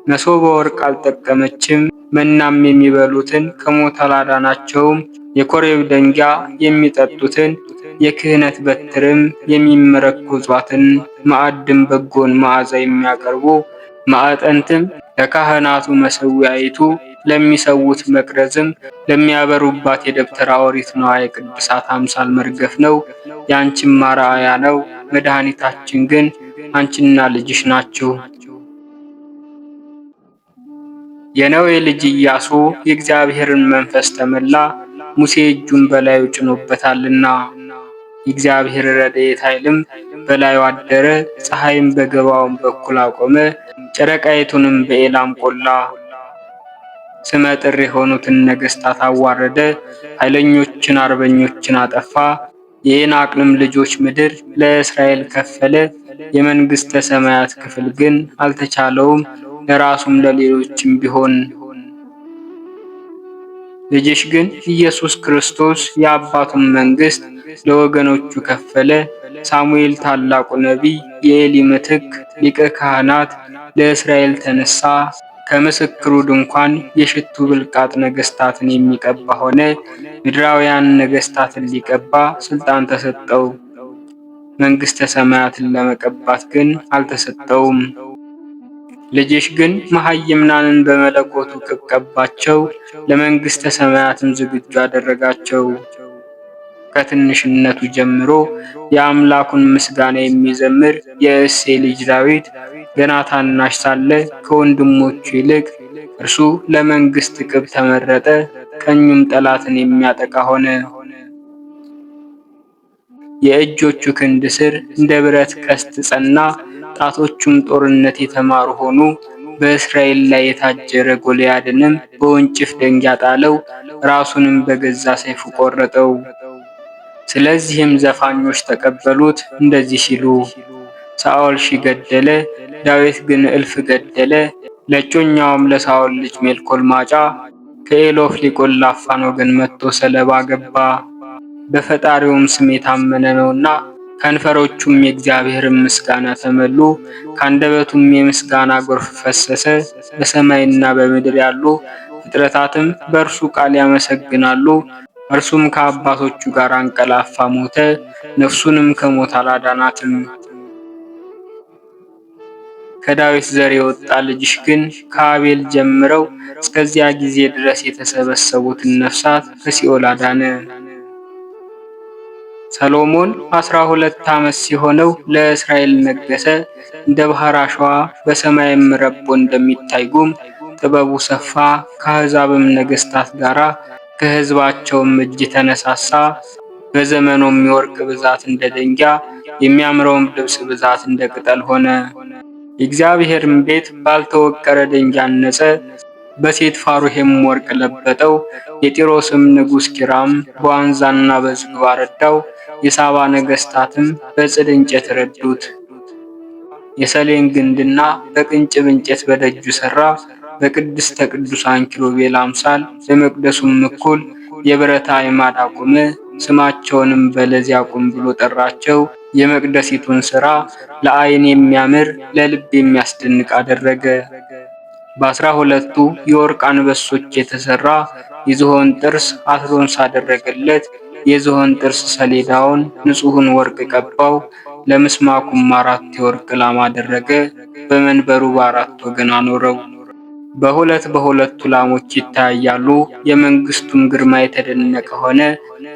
መሶበ ወርቅ አልጠቀመችም። መናም የሚበሉትን ከሞት አላዳናቸውም። የኮሬብ ደንጊያ የሚጠጡትን የክህነት በትርም የሚመረኮዟትን ማዕድም በጎን መዓዛ የሚያቀርቡ ማዕጠንትም ለካህናቱ መሠዊያይቱ ለሚሰዉት መቅረዝም ለሚያበሩባት የደብተራ ኦሪት ንዋየ ቅድሳት አምሳል መርገፍ ነው። ያንቺም አርአያ ነው። መድኃኒታችን ግን አንቺና ልጅሽ ናችሁ። የነዌ ልጅ ኢያሱ የእግዚአብሔርን መንፈስ ተመላ፣ ሙሴ እጁን በላዩ ጭኖበታልና። የእግዚአብሔር ረድኤት ኃይልም በላዩ አደረ። ፀሐይም በገባውን በኩል አቆመ፣ ጨረቃይቱንም በኤላም ቆላ። ስመጥር የሆኑትን ነገሥታት አዋረደ፣ ኃይለኞችን አርበኞችን አጠፋ። የዔናቅንም ልጆች ምድር ለእስራኤል ከፈለ። የመንግሥተ ሰማያት ክፍል ግን አልተቻለውም፣ ለራሱም ለሌሎችም ቢሆን። ልጅሽ ግን ኢየሱስ ክርስቶስ የአባቱን መንግሥት ለወገኖቹ ከፈለ። ሳሙኤል ታላቁ ነቢይ የኤሊ ምትክ ሊቀ ካህናት ለእስራኤል ተነሳ። ከምስክሩ ድንኳን የሽቱ ብልቃጥ ነገሥታትን የሚቀባ ሆነ። ምድራውያን ነገሥታትን ሊቀባ ሥልጣን ተሰጠው። መንግሥተ ሰማያትን ለመቀባት ግን አልተሰጠውም። ልጅሽ ግን መሃይምናንን በመለኮቱ ቅብ ቀባቸው፣ ለመንግሥተ ሰማያትም ዝግጁ አደረጋቸው። ከትንሽነቱ ጀምሮ የአምላኩን ምስጋና የሚዘምር የእሴይ ልጅ ዳዊት ገና ታናሽ ሳለ ከወንድሞቹ ይልቅ እርሱ ለመንግሥት ቅብ ተመረጠ፣ ቀኙም ጠላትን የሚያጠቃ ሆነ። የእጆቹ ክንድ ስር እንደ ብረት ቀስት ጸና፣ ጣቶቹም ጦርነት የተማሩ ሆኑ። በእስራኤል ላይ የታጀረ ጎልያድንም በወንጭፍ ደንጊያ ጣለው፣ ራሱንም በገዛ ሰይፉ ቆረጠው። ስለዚህም ዘፋኞች ተቀበሉት እንደዚህ ሲሉ፣ ሳኦል ሺህ ገደለ፣ ዳዊት ግን እልፍ ገደለ። ለእጮኛውም ለሳኦል ልጅ ሜልኮል ማጫ ከኤሎፍሊ ቆላፋን ወገን መጥቶ ሰለባ ገባ። በፈጣሪውም ስም የታመነ ነውና ከንፈሮቹም የእግዚአብሔርን ምስጋና ተመሉ። ከአንደበቱም የምስጋና ጎርፍ ፈሰሰ። በሰማይና በምድር ያሉ ፍጥረታትም በእርሱ ቃል ያመሰግናሉ። እርሱም ከአባቶቹ ጋር አንቀላፋ ሞተ፣ ነፍሱንም ከሞት አላዳናትም። ከዳዊት ዘር የወጣ ልጅሽ ግን ከአቤል ጀምረው እስከዚያ ጊዜ ድረስ የተሰበሰቡትን ነፍሳት ከሲኦል አዳነ። ሰሎሞን 12 ዓመት ሲሆነው ለእስራኤል ነገሰ። እንደ ባህር አሸዋ በሰማይም ረቦ እንደሚታይ ጉም ጥበቡ ሰፋ። ከአሕዛብም ነገሥታት ጋራ ከሕዝባቸውም እጅ ተነሳሳ። በዘመኑም የወርቅ ብዛት እንደ ደንጊያ የሚያምረውም ልብስ ብዛት እንደ ቅጠል ሆነ። የእግዚአብሔርም ቤት ባልተወቀረ ደንጊያ አነጸ። በሴት ፋሩሄም ወርቅ ለበጠው። የጢሮስም ንጉሥ ኪራም በዋንዛና በዝግባ ረዳው። የሳባ ነገሥታትም በጽድ እንጨት ረዱት። የሰሌን ግንድና በቅንጭብ እንጨት በደጁ ሠራ። በቅድስተ ቅዱሳን ኪሩቤል አምሳል በመቅደሱም እኩል የብረት አዕማድ አቆመ። ስማቸውንም በለዝ ያቁም ብሎ ጠራቸው። የመቅደሲቱን ሥራ ለዓይን የሚያምር ለልብ የሚያስደንቅ አደረገ። በ12ቱ የወርቅ አንበሶች የተሠራ የዝሆን ጥርስ አትሮንስ አደረገለት። የዝሆን ጥርስ ሰሌዳውን ንጹሑን ወርቅ ቀባው። ለምስማኩም 4 የወርቅ ላም አደረገ። በመንበሩ በ4 ወገን አኖረው። በሁለት በሁለቱ ላሞች ይታያሉ። የመንግስቱም ግርማ የተደነቀ ሆነ።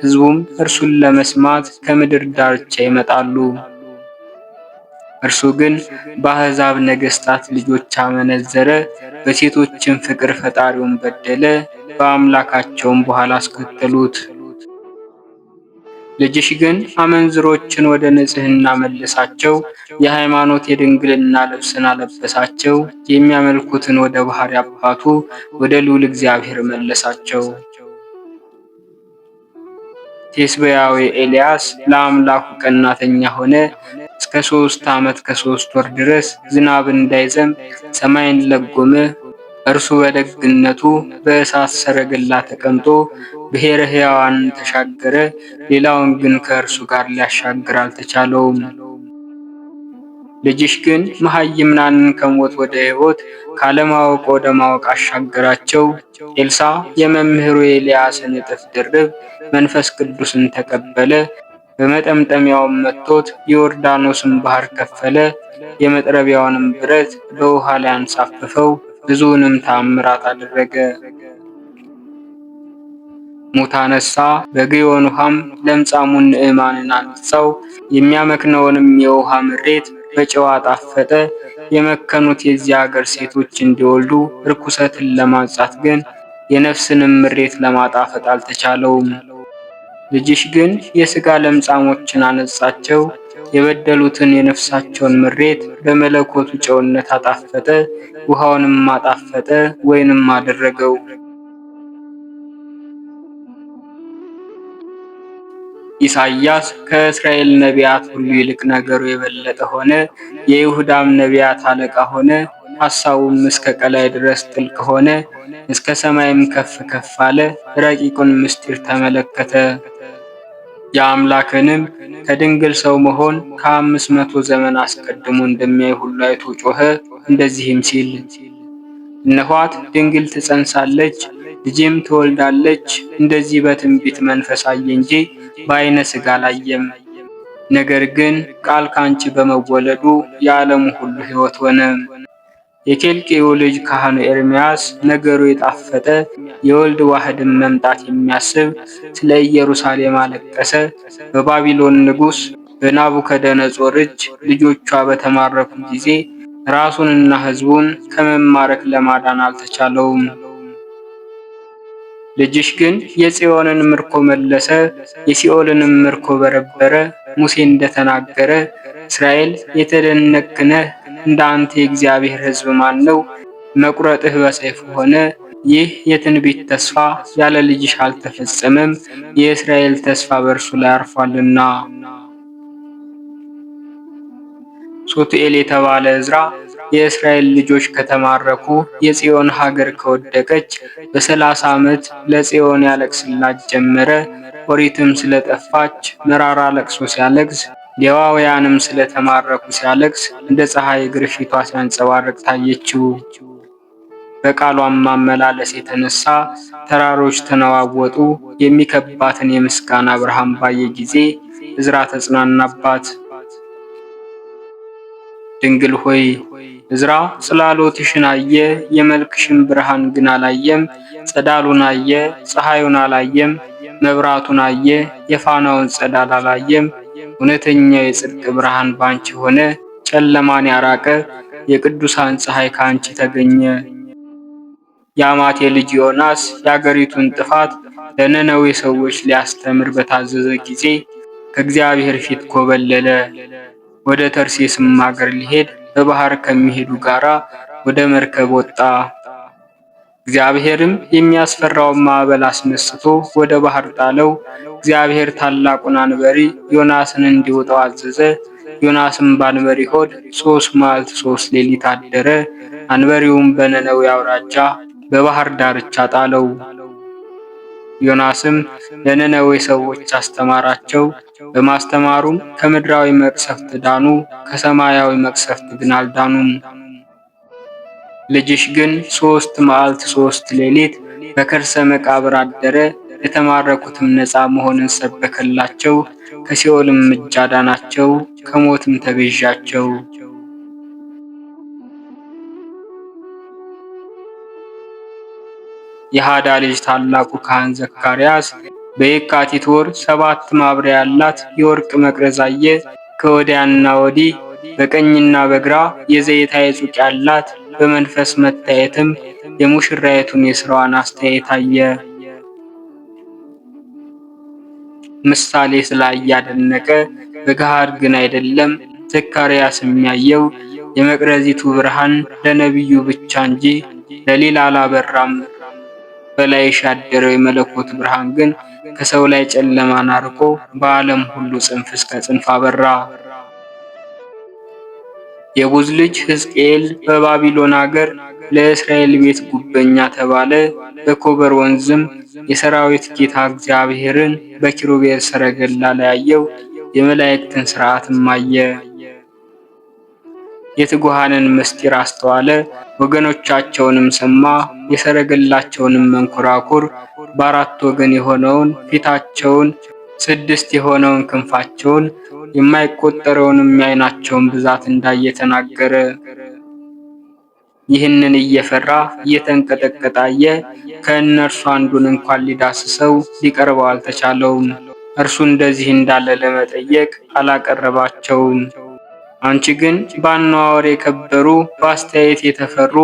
ሕዝቡም እርሱን ለመስማት ከምድር ዳርቻ ይመጣሉ። እርሱ ግን በአሕዛብ ነገሥታት ልጆች አመነዘረ፣ በሴቶችም ፍቅር ፈጣሪውን በደለ፣ በአምላካቸውም በኋላ አስከተሉት። ልጅሽ ግን አመንዝሮችን ወደ ንጽሕና መለሳቸው፣ የሃይማኖት የድንግልና ልብስን አለበሳቸው፣ የሚያመልኩትን ወደ ባሕርይ አባቱ ወደ ልዑል እግዚአብሔር መለሳቸው። ቴስብያዊ ኤልያስ ለአምላኩ ቀናተኛ ሆነ። እስከ 3 ዓመት ከ3 ወር ድረስ ዝናብ እንዳይዘንብ ሰማይን ለጎመ። እርሱ በደግነቱ በእሳት ሰረገላ ተቀምጦ ብሔረ ሕያዋንን ተሻገረ። ሌላውን ግን ከእርሱ ጋር ሊያሻግር አልተቻለውም። ልጅሽ ግን መሃይምናንን ከሞት ወደ ሕይወት ካለማወቅ ወደ ማወቅ አሻገራቸው። ኤልሳዕ የመምህሩ ኤልያስን እጥፍ ድርብ መንፈስ ቅዱስን ተቀበለ። በመጠምጠሚያውም መትቶት የዮርዳኖስን ባሕር ከፈለ። የመጥረቢያውንም ብረት በውሃ ላይ አንሳፈፈው። ብዙውንም ተአምራት አደረገ። ሙት አነሳ። በግዮን ውሃም ለምጻሙን ንዕማንን አነጻው። የሚያመክነውንም የውሃ ምሬት በጨው አጣፈጠ። የመከኑት የዚህ አገር ሴቶች እንዲወልዱ ርኩሰትን ለማንጻት ግን የነፍስንም ምሬት ለማጣፈጥ አልተቻለውም። ልጅሽ ግን የሥጋ ለምጻሞችን አነጻቸው። የበደሉትን የነፍሳቸውን ምሬት በመለኮቱ ጨውነት አጣፈጠ። ውሃውንም አጣፈጠ፣ ወይንም አደረገው። ኢሳይያስ ከእስራኤል ነቢያት ሁሉ ይልቅ ነገሩ የበለጠ ሆነ። የይሁዳም ነቢያት አለቃ ሆነ። ሐሳቡም እስከ ቀላይ ድረስ ጥልቅ ሆነ። እስከ ሰማይም ከፍ ከፍ አለ። ረቂቁን ምስጢር ተመለከተ። የአምላክንም ከድንግል ሰው መሆን ከ500 ዘመን አስቀድሞ እንደሚያይ ሁሉ አይቶ ጮኸ። እንደዚህም ሲል እነኋት ድንግል ትጸንሳለች፣ ልጅም ትወልዳለች። እንደዚህ በትንቢት መንፈስ አየ እንጂ በዓይነ ሥጋ አላየም። ነገር ግን ቃል ካንቺ በመወለዱ የዓለሙ ሁሉ ሕይወት ሆነ። የኬልቄው ልጅ ካህኑ ኤርምያስ ነገሩ የጣፈጠ የወልድ ዋህድን መምጣት የሚያስብ ስለ ኢየሩሳሌም አለቀሰ። በባቢሎን ንጉሥ በናቡከደነጾር እጅ ልጆቿ በተማረኩ ጊዜ ራሱንና ሕዝቡን ከመማረክ ለማዳን አልተቻለውም። ልጅሽ ግን የጽዮንን ምርኮ መለሰ፣ የሲኦልንም ምርኮ በረበረ። ሙሴ እንደተናገረ እስራኤል የተደነቅህ ነህ፣ እንደ አንተ የእግዚአብሔር ሕዝብ ማን ነው? መቁረጥህ በሰይፍ ሆነ። ይህ የትንቢት ተስፋ ያለ ልጅሽ አልተፈጸመም፣ የእስራኤል ተስፋ በእርሱ ላይ አርፏልና። ሱቱኤል የተባለ ዕዝራ የእስራኤል ልጆች ከተማረኩ የጽዮን ሀገር ከወደቀች በ30 ዓመት ለጽዮን ያለቅስላት ጀመረ። ኦሪትም ስለጠፋች መራራ ለቅሶ ሲያለቅስ፣ ሌዋውያንም ስለተማረኩ ሲያለቅስ እንደ ፀሐይ ግርፊቷ ሲያንጸባርቅ ታየችው። በቃሏም ማመላለስ የተነሳ ተራሮች ተነዋወጡ። የሚከባትን የምስጋና ብርሃን ባየ ጊዜ ዕዝራ ተጽናናባት። ድንግል ሆይ ዕዝራ ጽላሎትሽን አየ፣ የመልክሽን ብርሃን ግን አላየም። ጸዳሉን አየ፣ ፀሐዩን አላየም። መብራቱን አየ፣ የፋናውን ጸዳል አላየም። እውነተኛው የጽድቅ ብርሃን ባንቺ ሆነ። ጨለማን ያራቀ የቅዱሳን ፀሐይ ከአንቺ ተገኘ። የአማቴ ልጅ ዮናስ የአገሪቱን ጥፋት ለነነዌ ሰዎች ሊያስተምር በታዘዘ ጊዜ ከእግዚአብሔር ፊት ኮበለለ። ወደ ተርሴስም አገር ሊሄድ በባህር ከሚሄዱ ጋራ ወደ መርከብ ወጣ። እግዚአብሔርም የሚያስፈራውን ማዕበል አስነስቶ ወደ ባህር ጣለው። እግዚአብሔር ታላቁን አንበሪ ዮናስን እንዲውጠው አዘዘ። ዮናስም በአንበሪ ሆድ 3 መዓልት 3 ሌሊት አደረ። አንበሪውም በነነዌ አውራጃ በባህር ዳርቻ ጣለው። ዮናስም ለነነዌ ሰዎች አስተማራቸው። በማስተማሩም ከምድራዊ መቅሰፍት ዳኑ፣ ከሰማያዊ መቅሰፍት ግን አልዳኑም። ልጅሽ ግን 3 መዓልት 3 ሌሊት በከርሰ መቃብር አደረ። የተማረኩትም ነፃ መሆንን ሰበከላቸው። ከሲኦልም እጅ አዳናቸው፣ ከሞትም ተቤዣቸው። የሃዳ ልጅ ታላቁ ካህን ዘካርያስ በየካቲት ወር 7 ማብሪያ ያላት የወርቅ መቅረዝ አየ። ከወዲያና ወዲህ በቀኝና በግራ የዘይት አይጹቅ ያላት በመንፈስ መታየትም የሙሽራይቱን የሥራዋን አስተያየት አየ። ምሳሌ ስላየ አደነቀ፣ በገሃድ ግን አይደለም። ዘካርያስ የሚያየው የመቅረዚቱ ብርሃን ለነቢዩ ብቻ እንጂ ለሌላ አላበራም። በላይሽ ያደረው የመለኮት ብርሃን ግን ከሰው ላይ ጨለማን አርቆ በዓለም ሁሉ ጽንፍ እስከ ጽንፍ አበራ። የቡዝ ልጅ ሕዝቅኤል በባቢሎን አገር ለእስራኤል ቤት ጉበኛ ተባለ። በኮበር ወንዝም የሰራዊት ጌታ እግዚአብሔርን በኪሩቤል ሰረገላ ላይ አየው። የመላእክትን ሥርዓትም አየ። የትጉሃንን ምስጢር አስተዋለ። ወገኖቻቸውንም ሰማ። የሰረገላቸውንም መንኮራኩር፣ በአራት ወገን የሆነውን ፊታቸውን፣ 6 የሆነውን ክንፋቸውን፣ የማይቆጠረውንም የዓይናቸውን ብዛት እንዳየ ተናገረ። ይህንን እየፈራ እየተንቀጠቀጠ አየ። ከእነርሱ አንዱን እንኳን ሊዳስሰው ሊቀርበው አልተቻለውም። እርሱ እንደዚህ እንዳለ ለመጠየቅ አላቀረባቸውም። አንቺ ግን በአነዋወር የከበሩ በአስተያየት የተፈሩ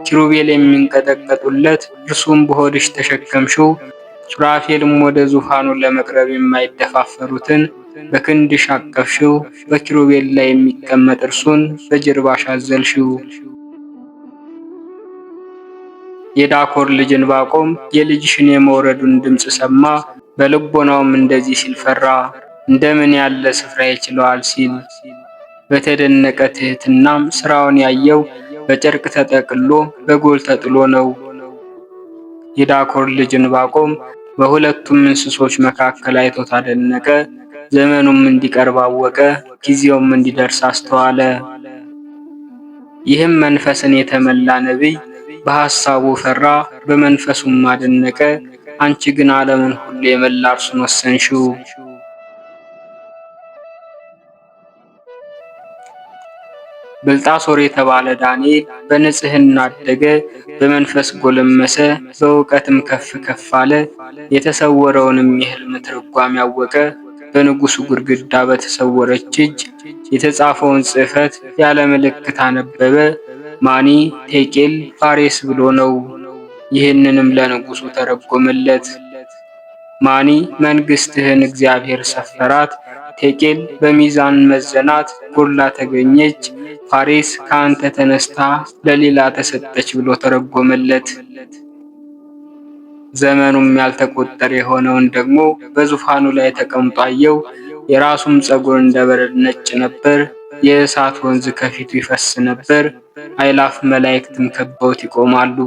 ኪሩቤል የሚንቀጠቀጡለት እርሱም በሆድሽ ተሸከምሽው። ሱራፌልም ወደ ዙፋኑ ለመቅረብ የማይደፋፈሩትን በክንድሽ አቀፍሽው። በኪሩቤል ላይ የሚቀመጥ እርሱን በጀርባሽ አዘልሽው። የዳኮር ልጅ ዕንባቆም የልጅሽን የመውረዱን ድምፅ ሰማ። በልቦናውም እንደዚህ ሲል ፈራ፣ እንደምን ያለ ስፍራ ይችለዋል ሲል። በተደነቀ ትሕትናም ሥራውን ያየው በጨርቅ ተጠቅሎ በጎል ተጥሎ ነው። የዳኮር ልጅ ዕንባቆም በሁለቱም እንስሶች መካከል አይቶት አደነቀ። ዘመኑም እንዲቀርብ አወቀ፣ ጊዜውም እንዲደርስ አስተዋለ። ይህም መንፈስን የተመላ ነቢይ በሐሳቡ ፈራ፣ በመንፈሱም አደነቀ። አንቺ ግን ዓለምን ሁሉ የመላ እርሱን ወሰንሽው። ብልጣሶር የተባለ ዳንኤል በንጽሕና አደገ፣ በመንፈስ ጎለመሰ፣ በእውቀትም ከፍ ከፍ አለ። የተሰወረውንም የሕልም ትርጓሜ ያወቀ። በንጉሡ ግድግዳ በተሰወረች እጅ የተጻፈውን ጽሕፈት ያለ ምልክት አነበበ። ማኒ ቴቄል ፋሬስ ብሎ ነው። ይህንንም ለንጉሡ ተረጎመለት። ማኒ መንግሥትህን እግዚአብሔር ሰፈራት፣ ቴቄል በሚዛን መዘናት ጎላ ተገኘች፣ ፋሬስ ከአንተ ተነስታ ለሌላ ተሰጠች ብሎ ተረጎመለት። ዘመኑም ያልተቆጠረ የሆነውን ደግሞ በዙፋኑ ላይ ተቀምጦ አየው። የራሱም ፀጉር እንደ በረድ ነጭ ነበር። የእሳት ወንዝ ከፊቱ ይፈስ ነበር። አእላፍ መላእክትም ከበውት ይቆማሉ።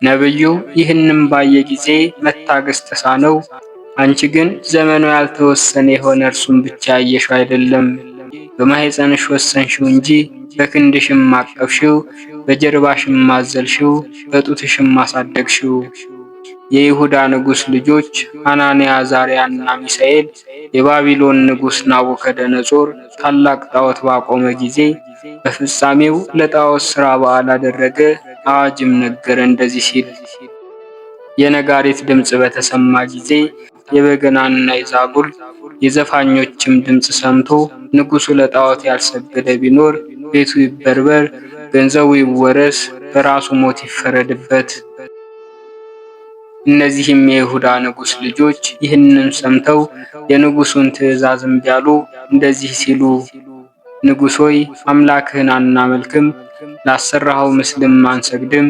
ነብዩ ይህንም ባየ ጊዜ መታገስ ተሳነው። አንቺ ግን ዘመኑ ያልተወሰነ የሆነ እርሱን ብቻ ያየሽው አይደለም፣ በማኅፀንሽ ወሰንሽው እንጂ በክንድሽም አቀፍሽው፣ በጀርባሽም አዘልሽው፣ በጡትሽም አሳደግሽው። የይሁዳ ንጉሥ ልጆች ሐናንያ፣ አዛርያና ሚሳኤል የባቢሎን ንጉሥ ናቡከደነጾር ታላቅ ጣዖት ባቆመ ጊዜ በፍጻሜው ለጣዖት ሥራ በዓል አደረገ። አዋጅም ነገረ እንደዚህ ሲል፣ የነጋሪት ድምፅ በተሰማ ጊዜ የበገናና የዛጉል የዘፋኞችም ድምፅ ሰምቶ ንጉሡ ለጣዖት ያልሰገደ ቢኖር ቤቱ ይበርበር፣ ገንዘቡ ይወረስ፣ በራሱ ሞት ይፈረድበት። እነዚህም የይሁዳ ንጉሥ ልጆች ይህንን ሰምተው የንጉሡን ትእዛዝ እምቢ አሉ። እንደዚህ ሲሉ፣ ንጉሥ ሆይ አምላክህን አናመልክም፣ ላሰራኸው ምስልም አንሰግድም።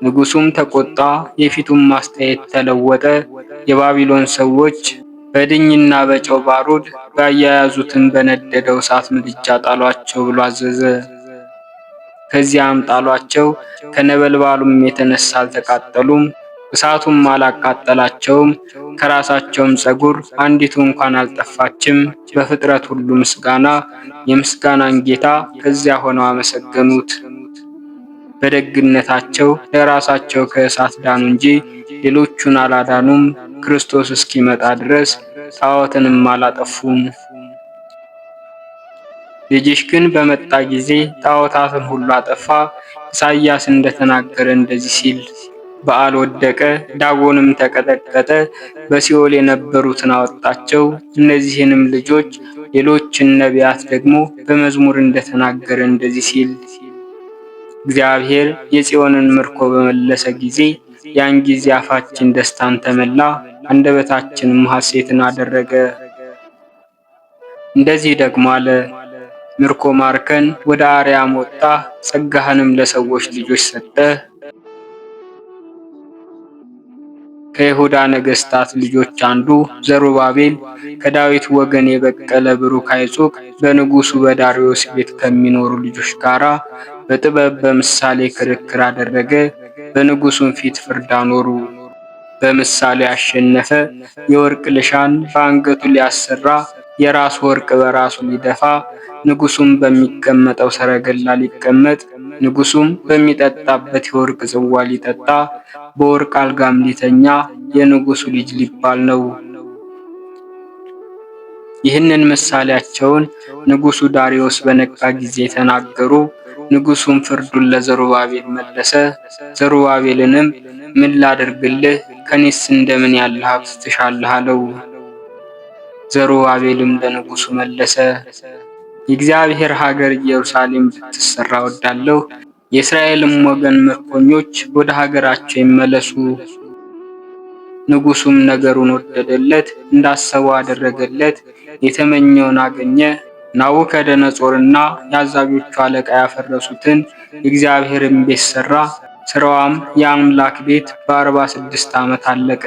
ንጉሡም ተቆጣ፣ የፊቱም አስተያየት ተለወጠ። የባቢሎን ሰዎች በድኝና በጨው ባሩድ ባያያዙትም በነደደው እሳት ምድጃ ጣሏቸው ብሎ አዘዘ። ከዚያም ጣሏቸው። ከነበልባሉም የተነሳ አልተቃጠሉም፣ እሳቱም አላቃጠላቸውም። ከራሳቸውም ፀጉር አንዲቱ እንኳን አልጠፋችም። በፍጥረት ሁሉ ምስጋና የምስጋናን ጌታ ከዚያ ሆነው አመሰገኑት። በደግነታቸው ለራሳቸው ከእሳት ዳኑ እንጂ ሌሎቹን አላዳኑም። ክርስቶስ እስኪመጣ ድረስ ጣዖትንም አላጠፉም። ልጅሽ ግን በመጣ ጊዜ ጣዖታትን ሁሉ አጠፋ። ኢሳይያስ እንደተናገረ እንደዚህ ሲል በዓል ወደቀ፣ ዳጎንም ተቀጠቀጠ፣ በሲኦል የነበሩትን አወጣቸው። እነዚህንም ልጆች ሌሎችን ነቢያት ደግሞ በመዝሙር እንደተናገረ እንደዚህ ሲል እግዚአብሔር የጽዮንን ምርኮ በመለሰ ጊዜ ያን ጊዜ አፋችን ደስታን ተመላ፣ አንደበታችንም ሐሴትን አደረገ። እንደዚህ ደግሞ አለ፣ ምርኮ ማርከን ወደ አርያም ወጣ፣ ጸጋህንም ለሰዎች ልጆች ሰጠህ። ከይሁዳ ነገሥታት ልጆች አንዱ ዘሩባቤል ከዳዊት ወገን የበቀለ ብሩክ አይጹቅ በንጉሡ በዳርዮስ ቤት ከሚኖሩ ልጆች ጋር በጥበብ በምሳሌ ክርክር አደረገ። በንጉሡም ፊት ፍርድ አኖሩ። በምሳሌ አሸነፈ። የወርቅ ልሻን በአንገቱ ሊያሰራ የራሱ ወርቅ በራሱ ሊደፋ ንጉሡም በሚቀመጠው ሰረገላ ሊቀመጥ ንጉሡም በሚጠጣበት የወርቅ ጽዋ ሊጠጣ በወርቅ አልጋም ሊተኛ የንጉሡ ልጅ ሊባል ነው። ይህንን ምሳሌያቸውን ንጉሡ ዳርዮስ በነቃ ጊዜ ተናገሩ። ንጉሡም ፍርዱን ለዘሩባቤል መለሰ። ዘሩባቤልንም ምን ላድርግልህ? ከኔስ እንደምን ያለ ሀብት ትሻለህ? አለው። ዘሩባቤልም ለንጉሡ መለሰ፣ የእግዚአብሔር ሀገር ኢየሩሳሌም ብትሰራ ወዳለሁ። የእስራኤልም ወገን ምርኮኞች ወደ ሀገራቸው ይመለሱ። ንጉሡም ነገሩን ወደደለት፣ እንዳሰበው አደረገለት፣ የተመኘውን አገኘ። ናቡከደነጾርና የአዛዦቹ አለቃ ያፈረሱትን የእግዚአብሔርን ቤት ሠራ። ሥራዋም የአምላክ ቤት በ46 ዓመት አለቀ።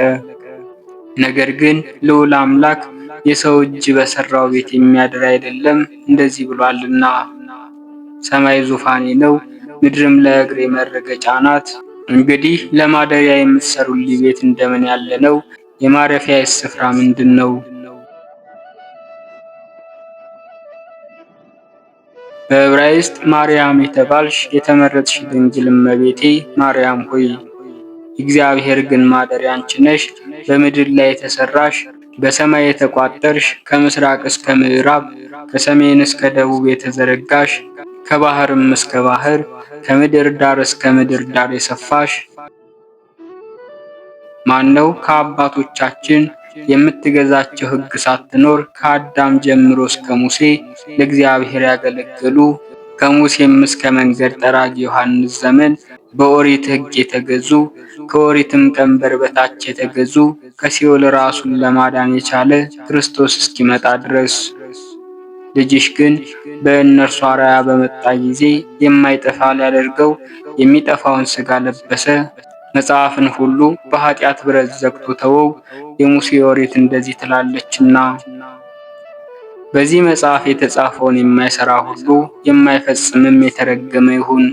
ነገር ግን ልዑል አምላክ የሰው እጅ በሠራው ቤት የሚያድር አይደለም፣ እንደዚህ ብሏልና፣ ሰማይ ዙፋኔ ነው፣ ምድርም ለእግሬ መረገጫ ናት። እንግዲህ ለማደሪያ የምትሠሩልኝ ቤት እንደምን ያለ ነው? የማረፊያዬስ ስፍራ ምንድን ነው? በዕብራይስጥ ማርያም የተባልሽ የተመረጥሽ ድንግል እመቤቴ ማርያም ሆይ፣ እግዚአብሔር ግን ማደሪያ አንቺ ነሽ። በምድር ላይ የተሰራሽ በሰማይ የተቋጠርሽ ከምስራቅ እስከ ምዕራብ ከሰሜን እስከ ደቡብ የተዘረጋሽ ከባህርም እስከ ባህር ከምድር ዳር እስከ ምድር ዳር የሰፋሽ ማነው? ከአባቶቻችን የምትገዛቸው ሕግ ሳትኖር ከአዳም ጀምሮ እስከ ሙሴ ለእግዚአብሔር ያገለገሉ ከሙሴም እስከ መንገድ ጠራጊ ዮሐንስ ዘመን በኦሪት ሕግ የተገዙ ከኦሪትም ቀንበር በታች የተገዙ ከሲኦል ራሱን ለማዳን የቻለ ክርስቶስ እስኪመጣ ድረስ። ልጅሽ ግን በእነርሱ አርአያ በመጣ ጊዜ የማይጠፋ ሊያደርገው የሚጠፋውን ሥጋ ለበሰ። መጽሐፍን ሁሉ በኃጢአት ብረት ዘግቶ ተወው፣ የሙሴ ኦሪት እንደዚህ ትላለችና። በዚህ መጽሐፍ የተጻፈውን የማይሠራ ሁሉ የማይፈጽምም የተረገመ ይሁን።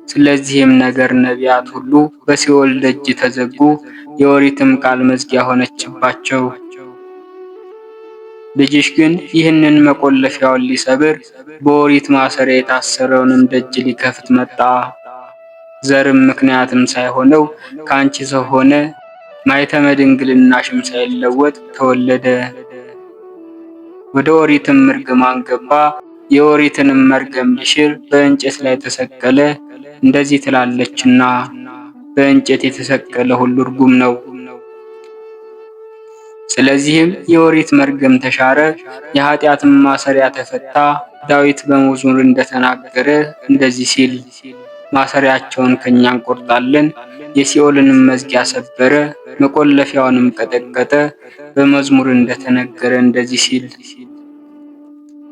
ስለዚህም ነገር ነቢያት ሁሉ በሲኦል ደጅ ተዘጉ፣ የኦሪትም ቃል መዝጊያ ሆነችባቸው። ልጅሽ ግን ይህንን መቆለፊያውን ሊሰብር በኦሪት ማሰሪያ የታሰረውንም ደጅ ሊከፍት መጣ። ዘርም ምክንያትም ሳይሆነው ከአንቺ ሰው ሆነ፣ ማኅተመ ድንግልናሽም ሳይለወጥ ተወለደ። ወደ ኦሪትም እርግማን ገባ፣ የኦሪትንም መርገም ሊሽር በእንጨት ላይ ተሰቀለ። እንደዚህ ትላለችና፣ በእንጨት የተሰቀለ ሁሉ ርጉም ነው። ስለዚህም የኦሪት መርገም ተሻረ፣ የኃጢአትም ማሰሪያ ተፈታ። ዳዊት በመዝሙር እንደተናገረ እንደዚህ ሲል ማሰሪያቸውን ከእኛ እንቆርጣለን፣ የሲኦልንም መዝጊያ ሰበረ፣ መቆለፊያውንም ቀጠቀጠ። በመዝሙር እንደተነገረ እንደዚህ ሲል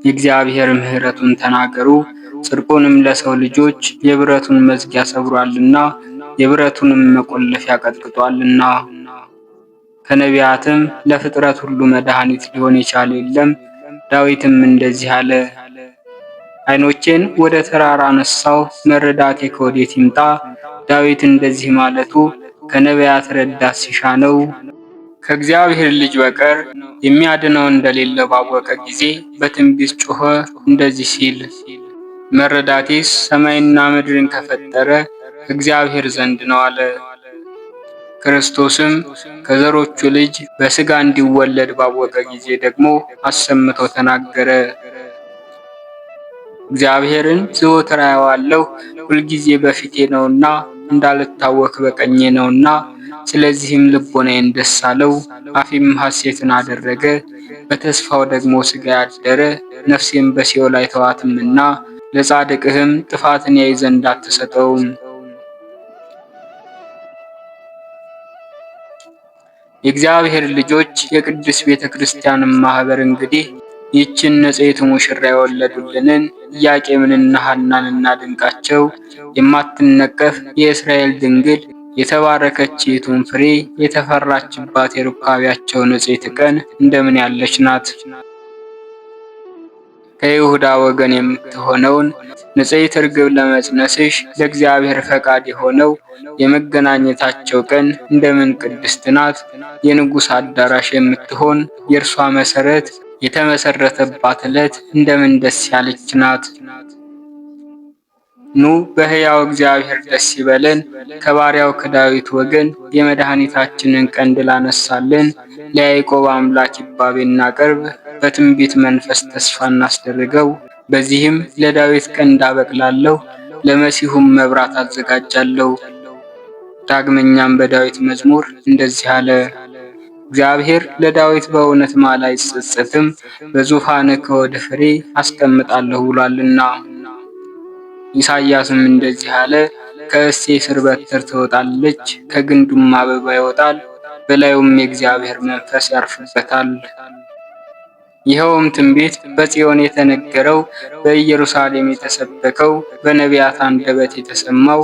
የእግዚአብሔር ምሕረቱን ተናገሩ፣ ጽድቁንም ለሰው ልጆች የብረቱን መዝጊያ ሰብሯልና የብረቱንም መቆለፊያ ቀጥቅጧልና። ከነቢያትም ለፍጥረት ሁሉ መድኃኒት ሊሆን የቻለ የለም። ዳዊትም እንደዚህ አለ፣ ዓይኖቼን ወደ ተራራ አነሳው፣ መረዳቴ ከወዴት ይምጣ? ዳዊት እንደዚህ ማለቱ ከነቢያት ረዳት ሲሻ ነው። ከእግዚአብሔር ልጅ በቀር የሚያድነው እንደሌለ ባወቀ ጊዜ በትንቢት ጮኸ እንደዚህ ሲል መረዳቴስ ሰማይና ምድርን ከፈጠረ ከእግዚአብሔር ዘንድ ነው አለ። ክርስቶስም ከዘሮቹ ልጅ በሥጋ እንዲወለድ ባወቀ ጊዜ ደግሞ አሰምቶ ተናገረ። እግዚአብሔርን ዘወትር አየዋለሁ፣ ሁልጊዜ በፊቴ ነውና፣ እንዳልታወክ በቀኜ ነውና። ስለዚህም ልቦናዬን ደስ አለው፣ አፌም ሐሴትን አደረገ። በተስፋው ደግሞ ሥጋዬ አደረ፣ ነፍሴም በሲኦል አይተዋትምና። ለጻድቅህም ጥፋትን ያይ ዘንድ አትሰጠውም። የእግዚአብሔር ልጆች የቅድስት ቤተ ክርስቲያንን ማኅበር እንግዲህ ይህችን ንጽሕት ሙሽራ የወለዱልንን ኢያቄምንና ሐናን እናድንቃቸው። የማትነቀፍ የእስራኤል ድንግል የተባረከችይቱን ፍሬ የተፈራችባት የሩካቤያቸው ንጽሕት ቀን እንደምን ያለች ናት! ከይሁዳ ወገን የምትሆነውን ንጽሕት ርግብ ለመጽነስሽ ለእግዚአብሔር ፈቃድ የሆነው የመገናኘታቸው ቀን እንደምን ቅድስት ናት! የንጉሥ አዳራሽ የምትሆን የእርሷ መሠረት የተመሠረተባት ዕለት እንደምን ደስ ያለች ናት! ኑ በሕያው እግዚአብሔር ደስ ይበለን፣ ከባሪያው ከዳዊት ወገን የመድኃኒታችንን ቀንድ ላነሳልን ለያዕቆብ አምላክ ይባቤ እናቀርብ፣ በትንቢት መንፈስ ተስፋ እናስደርገው። በዚህም ለዳዊት ቀንድ አበቅላለሁ፣ ለመሲሁም መብራት አዘጋጃለሁ። ዳግመኛም በዳዊት መዝሙር እንደዚህ አለ። እግዚአብሔር ለዳዊት በእውነት ማለ አይጸጸትም፣ በዙፋንህ ከወደ ፍሬ አስቀምጣለሁ ብሏልና። ኢሳይያስም እንደዚህ አለ። ከእሴይ ሥር በትር ትወጣለች፣ ከግንዱም አበባ ይወጣል፣ በላዩም የእግዚአብሔር መንፈስ ያርፍበታል። ይኸውም ትንቢት በጽዮን የተነገረው፣ በኢየሩሳሌም የተሰበከው፣ በነቢያት አንደበት የተሰማው፣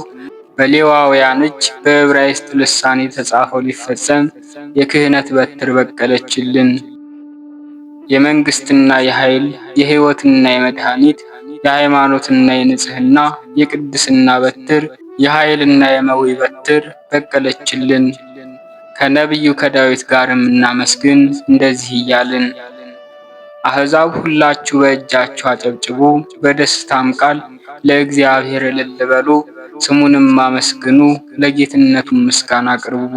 በሌዋውያን እጅ በዕብራይስጥ ልሳን የተጻፈው ሊፈጸም የክህነት በትር በቀለችልን። የመንግሥትና የኃይል የሕይወትና የመድኃኒት የሃይማኖትና የንጽሕና የቅድስና በትር የኃይልና የመዊ በትር በቀለችልን። ከነቢዩ ከዳዊት ጋርም እናመስግን እንደዚህ እያልን፣ አሕዛብ ሁላችሁ በእጃችሁ አጨብጭቡ፣ በደስታም ቃል ለእግዚአብሔር እልል በሉ፣ ስሙንም አመስግኑ፣ ለጌትነቱም ምስጋና አቅርቡ።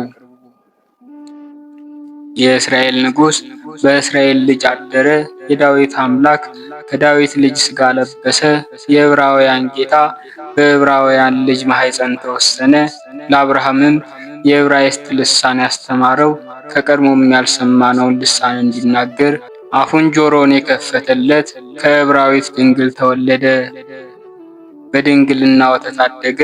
የእስራኤል ንጉሥ በእስራኤል ልጅ አደረ፣ የዳዊት አምላክ ከዳዊት ልጅ ሥጋ ለበሰ። የዕብራውያን ጌታ በዕብራውያን ልጅ ማኅፀን ተወሰነ። ለአብርሃምም የዕብራይስጥ ልሳን ያስተማረው፣ ከቀድሞም ያልሰማነውን ልሳን እንዲናገር አፉን ጆሮውን የከፈተለት ከዕብራዊት ድንግል ተወለደ። በድንግልና ወተት አደገ፣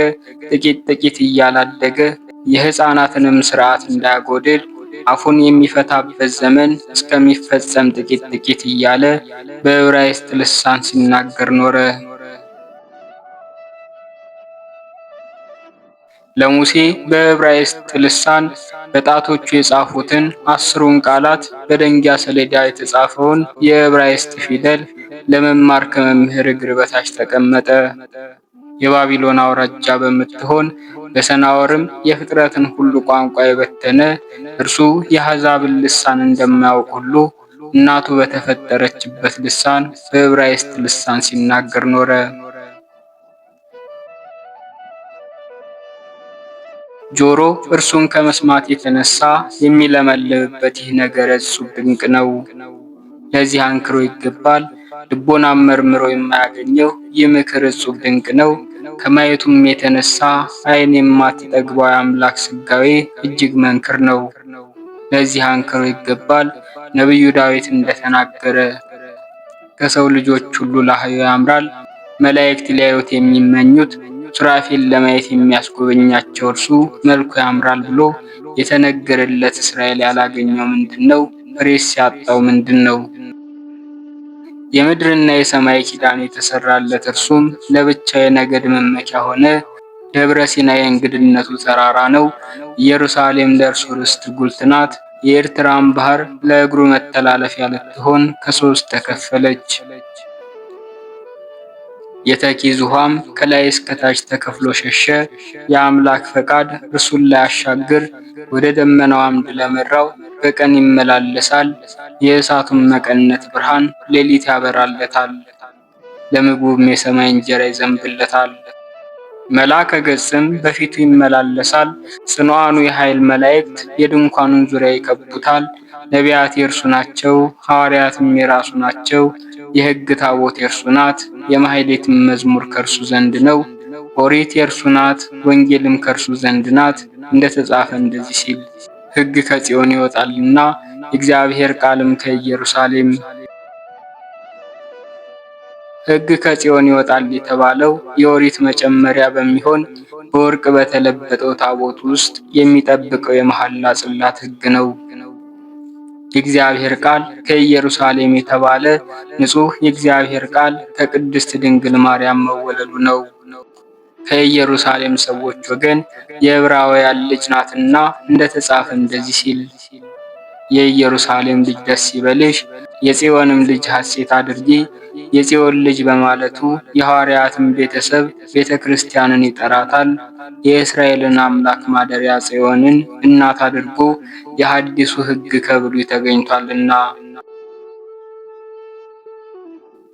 ጥቂት ጥቂት እያላደገ የሕፃናትንም ሥርዓት እንዳያጎድል አፉን የሚፈታበት ዘመን እስከሚፈጸም ጥቂት ጥቂት እያለ በዕብራይስጥ ልሳን ሲናገር ኖረ። ለሙሴ በዕብራይስጥ ልሳን በጣቶቹ የጻፉትን 10ሩን ቃላት በደንጊያ ሰሌዳ የተጻፈውን የዕብራይስጥ ፊደል ለመማር ከመምህር እግር በታች ተቀመጠ። የባቢሎን አውራጃ በምትሆን በሰናዖርም የፍጥረትን ሁሉ ቋንቋ የበተነ እርሱ የአሕዛብን ልሳን እንደማያውቅ ሁሉ እናቱ በተፈጠረችበት ልሳን በዕብራይስጥ ልሳን ሲናገር ኖረ። ጆሮ እርሱን ከመስማት የተነሳ የሚለመልምበት ይህ ነገር እጹብ ድንቅ ነው። ለዚህ አንክሮ ይገባል። ልቦናም መርምሮ የማያገኘው ይህ ምክር እጹብ ድንቅ ነው። ከማየቱም የተነሳ ዓይን የማትጠግበው የአምላክ ሥጋዌ እጅግ መንክር ነው። ለዚህ አንክሮ ይገባል። ነቢዩ ዳዊት እንደተናገረ ከሰው ልጆች ሁሉ ላህዩ ያምራል፣ መላእክት ሊያዩት የሚመኙት ሱራፌል ለማየት የሚያስጎበኛቸው እርሱ መልኩ ያምራል ብሎ የተነገረለት እስራኤል ያላገኘው ምንድነው? ሬስ ያጣው ምንድነው? የምድርና የሰማይ ኪዳን የተሰራለት እርሱም ለብቻ የነገድ መመኪያ ሆነ። ደብረ ሲና የእንግድነቱ ተራራ ነው። ኢየሩሳሌም ለእርሱ ርስት ጉልት ናት። የኤርትራን ባህር ለእግሩ መተላለፊያ ልትሆን ከሶስት ተከፈለች። የተኪዝ ውሃም ከላይ እስከታች ተከፍሎ ሸሸ። የአምላክ ፈቃድ እርሱን ላያሻግር ወደ ደመናው አምድ ለመራው በቀን ይመላለሳል። የእሳቱን መቀነት ብርሃን ሌሊት ያበራለታል። ለምግቡም የሰማይ እንጀራ ይዘንብለታል። መልአከ ገጽም በፊቱ ይመላለሳል። ጽኑዓኑ የኃይል መላእክት የድንኳኑን ዙሪያ ይከቡታል። ነቢያት የእርሱ ናቸው፣ ሐዋርያትም የራሱ ናቸው። የሕግ ታቦት የእርሱ ናት። የማኅሌትም መዝሙር ከእርሱ ዘንድ ነው። ኦሪት የእርሱ ናት፣ ወንጌልም ከእርሱ ዘንድ ናት። እንደተጻፈ እንደዚህ ሲል ሕግ ከጽዮን ይወጣልና የእግዚአብሔር ቃልም ከኢየሩሳሌም። ሕግ ከጽዮን ይወጣል የተባለው የኦሪት መጨመሪያ በሚሆን በወርቅ በተለበጠው ታቦት ውስጥ የሚጠብቀው የመሐላ ጽላት ሕግ ነው። የእግዚአብሔር ቃል ከኢየሩሳሌም የተባለ ንጹሕ የእግዚአብሔር ቃል ከቅድስት ድንግል ማርያም መወለዱ ነው። ከኢየሩሳሌም ሰዎች ወገን የዕብራውያን ልጅ ናትና እንደተጻፈ እንደዚህ ሲል የኢየሩሳሌም ልጅ ደስ ይበልሽ፣ የጽዮንም ልጅ ሐሴት አድርጊ። የጽዮን ልጅ በማለቱ የሐዋርያትን ቤተሰብ ቤተ ክርስቲያንን ይጠራታል። የእስራኤልን አምላክ ማደሪያ ጽዮንን እናት አድርጎ የሐዲሱ ሕግ ከብሉይ ተገኝቷልና።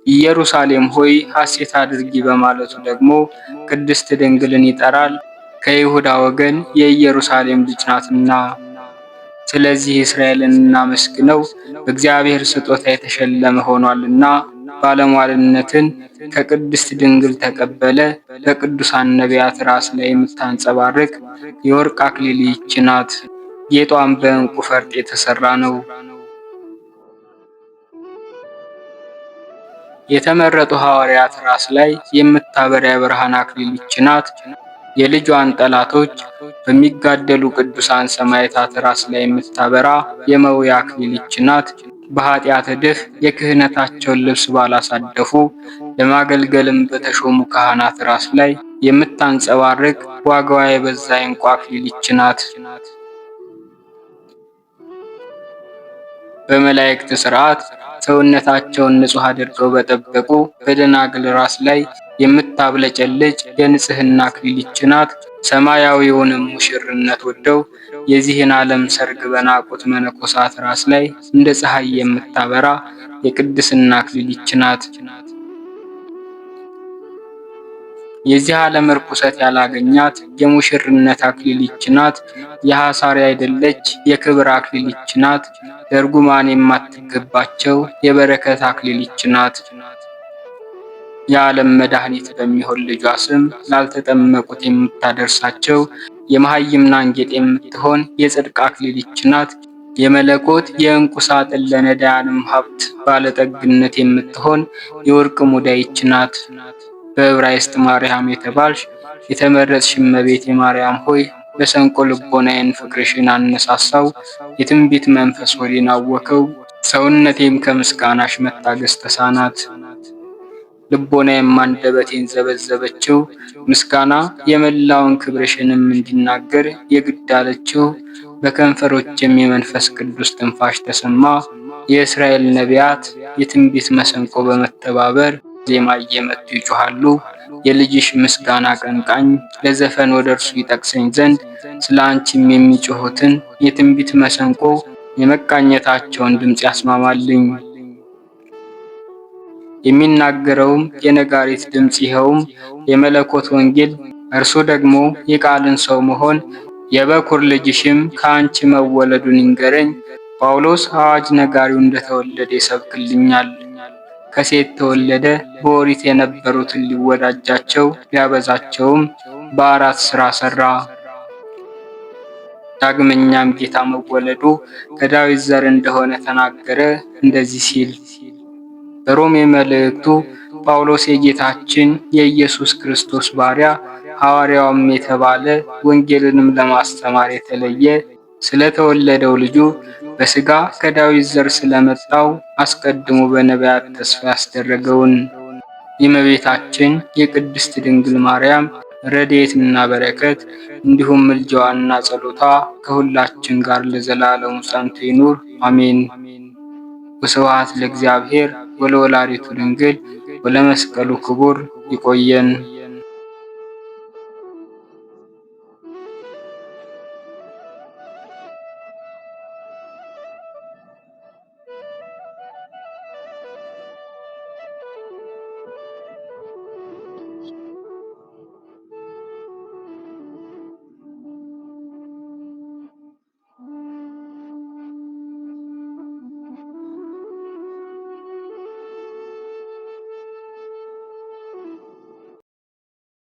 ኢየሩሳሌም ሆይ ሐሴት አድርጊ በማለቱ ደግሞ ቅድስት ድንግልን ይጠራል። ከይሁዳ ወገን የኢየሩሳሌም ልጅ ናትና። ስለዚህ እስራኤልን እናመስግነው፣ በእግዚአብሔር ስጦታ የተሸለመ ሆኗልና። ባለሟልነትን ከቅድስት ድንግል ተቀበለ። በቅዱሳን ነቢያት ራስ ላይ የምታንጸባርቅ የወርቅ አክሊል ይህች ናት። ጌጧም በዕንቁ ፈርጥ የተሰራ ነው። የተመረጡ ሐዋርያት ራስ ላይ የምታበራ የብርሃን አክሊል ይህች ናት። የልጇን ጠላቶች በሚጋደሉ ቅዱሳን ሰማዕታት ራስ ላይ የምታበራ የመውያ አክሊል ይህች ናት። በኃጢአት እድፍ የክህነታቸውን ልብስ ባላሳደፉ ለማገልገልም በተሾሙ ካህናት ራስ ላይ የምታንጸባርቅ ዋጋዋ የበዛ የዕንቁ አክሊል ይህች ናት። በመላእክት ሥርዓት ሰውነታቸውን ንጹሕ አድርገው በጠበቁ በደናግል ራስ ላይ የምታብለጨልጭ የንጽሕና አክሊል ይህች ናት። ሰማያዊውንም ሙሽርነት ወደው የዚህን ዓለም ሰርግ በናቁት መነኮሳት ራስ ላይ እንደ ፀሐይ የምታበራ የቅድስና አክሊል ይህች ናት። የዚህ ዓለም ርኩሰት ያላገኛት የሙሽርነት አክሊል ይህች ናት። የሐሳር አይደለች የክብር አክሊል ይህች ናት። ለርጉማን የማትገባቸው የበረከት አክሊል ይህች ናት። የዓለም መድኃኒት በሚሆን ልጇ ስም ላልተጠመቁት የምታደርሳቸው የመሃይምናን ጌጥ የምትሆን የጽድቅ አክሊል ይህች ናት። የመለኮት የዕንቁ ሳጥን ለነዳያንም ሀብት ባለጠግነት የምትሆን የወርቅ ሙዳይ ይህች ናት። በዕብራይስጥ ማርያም የተባልሽ የተመረጥሽ እመቤቴ ማርያም ሆይ በሰንቆ ልቦናዬን ፍቅርሽን አነሳሳው። የትንቢት መንፈስ ሆዴን አወከው። ሰውነቴም ከምስጋናሽ መታገስ ተሳናት። ልቦናዬም አንደበቴን ዘበዘበችው። ምስጋና የመላውን ክብርሽንም እንዲናገር የግድ አለችው። በከንፈሮችም የመንፈስ ቅዱስ ትንፋሽ ተሰማ። የእስራኤል ነቢያት የትንቢት መሰንቆ በመተባበር ዜማ እየመቱ ይጮሃሉ። የልጅሽ ምስጋና ቀንቃኝ ለዘፈን ወደ እርሱ ይጠቅሰኝ ዘንድ ስለ አንቺም የሚጮሁትን የትንቢት መሰንቆ የመቃኘታቸውን ድምፅ ያስማማልኝ። የሚናገረውም የነጋሪት ድምፅ ይኸውም የመለኮት ወንጌል፣ እርሱ ደግሞ የቃልን ሰው መሆን የበኩር ልጅሽም ከአንቺ መወለዱን ይንገረኝ። ጳውሎስ አዋጅ ነጋሪው እንደተወለደ ይሰብክልኛል። ከሴት ተወለደ። በኦሪት የነበሩትን ሊወዳጃቸው ሊያበዛቸውም በአራት ሥራ ሠራ። ዳግመኛም ጌታ መወለዱ ከዳዊት ዘር እንደሆነ ተናገረ እንደዚህ ሲል በሮሜ መልእክቱ ጳውሎስ የጌታችን የኢየሱስ ክርስቶስ ባሪያ ሐዋርያውም የተባለ ወንጌልንም ለማስተማር የተለየ ስለተወለደው ልጁ በሥጋ ከዳዊት ዘር ስለመጣው አስቀድሞ በነቢያት ተስፋ ያስደረገውን የእመቤታችን የቅድስት ድንግል ማርያም ረድኤትና በረከት እንዲሁም ምልጃዋና ጸሎታ ከሁላችን ጋር ለዘላለሙ ጸንቶ ይኑር አሜን። ወስብሐት ለእግዚአብሔር ወለወላዲቱ ድንግል ወለመስቀሉ ክቡር። ይቆየን።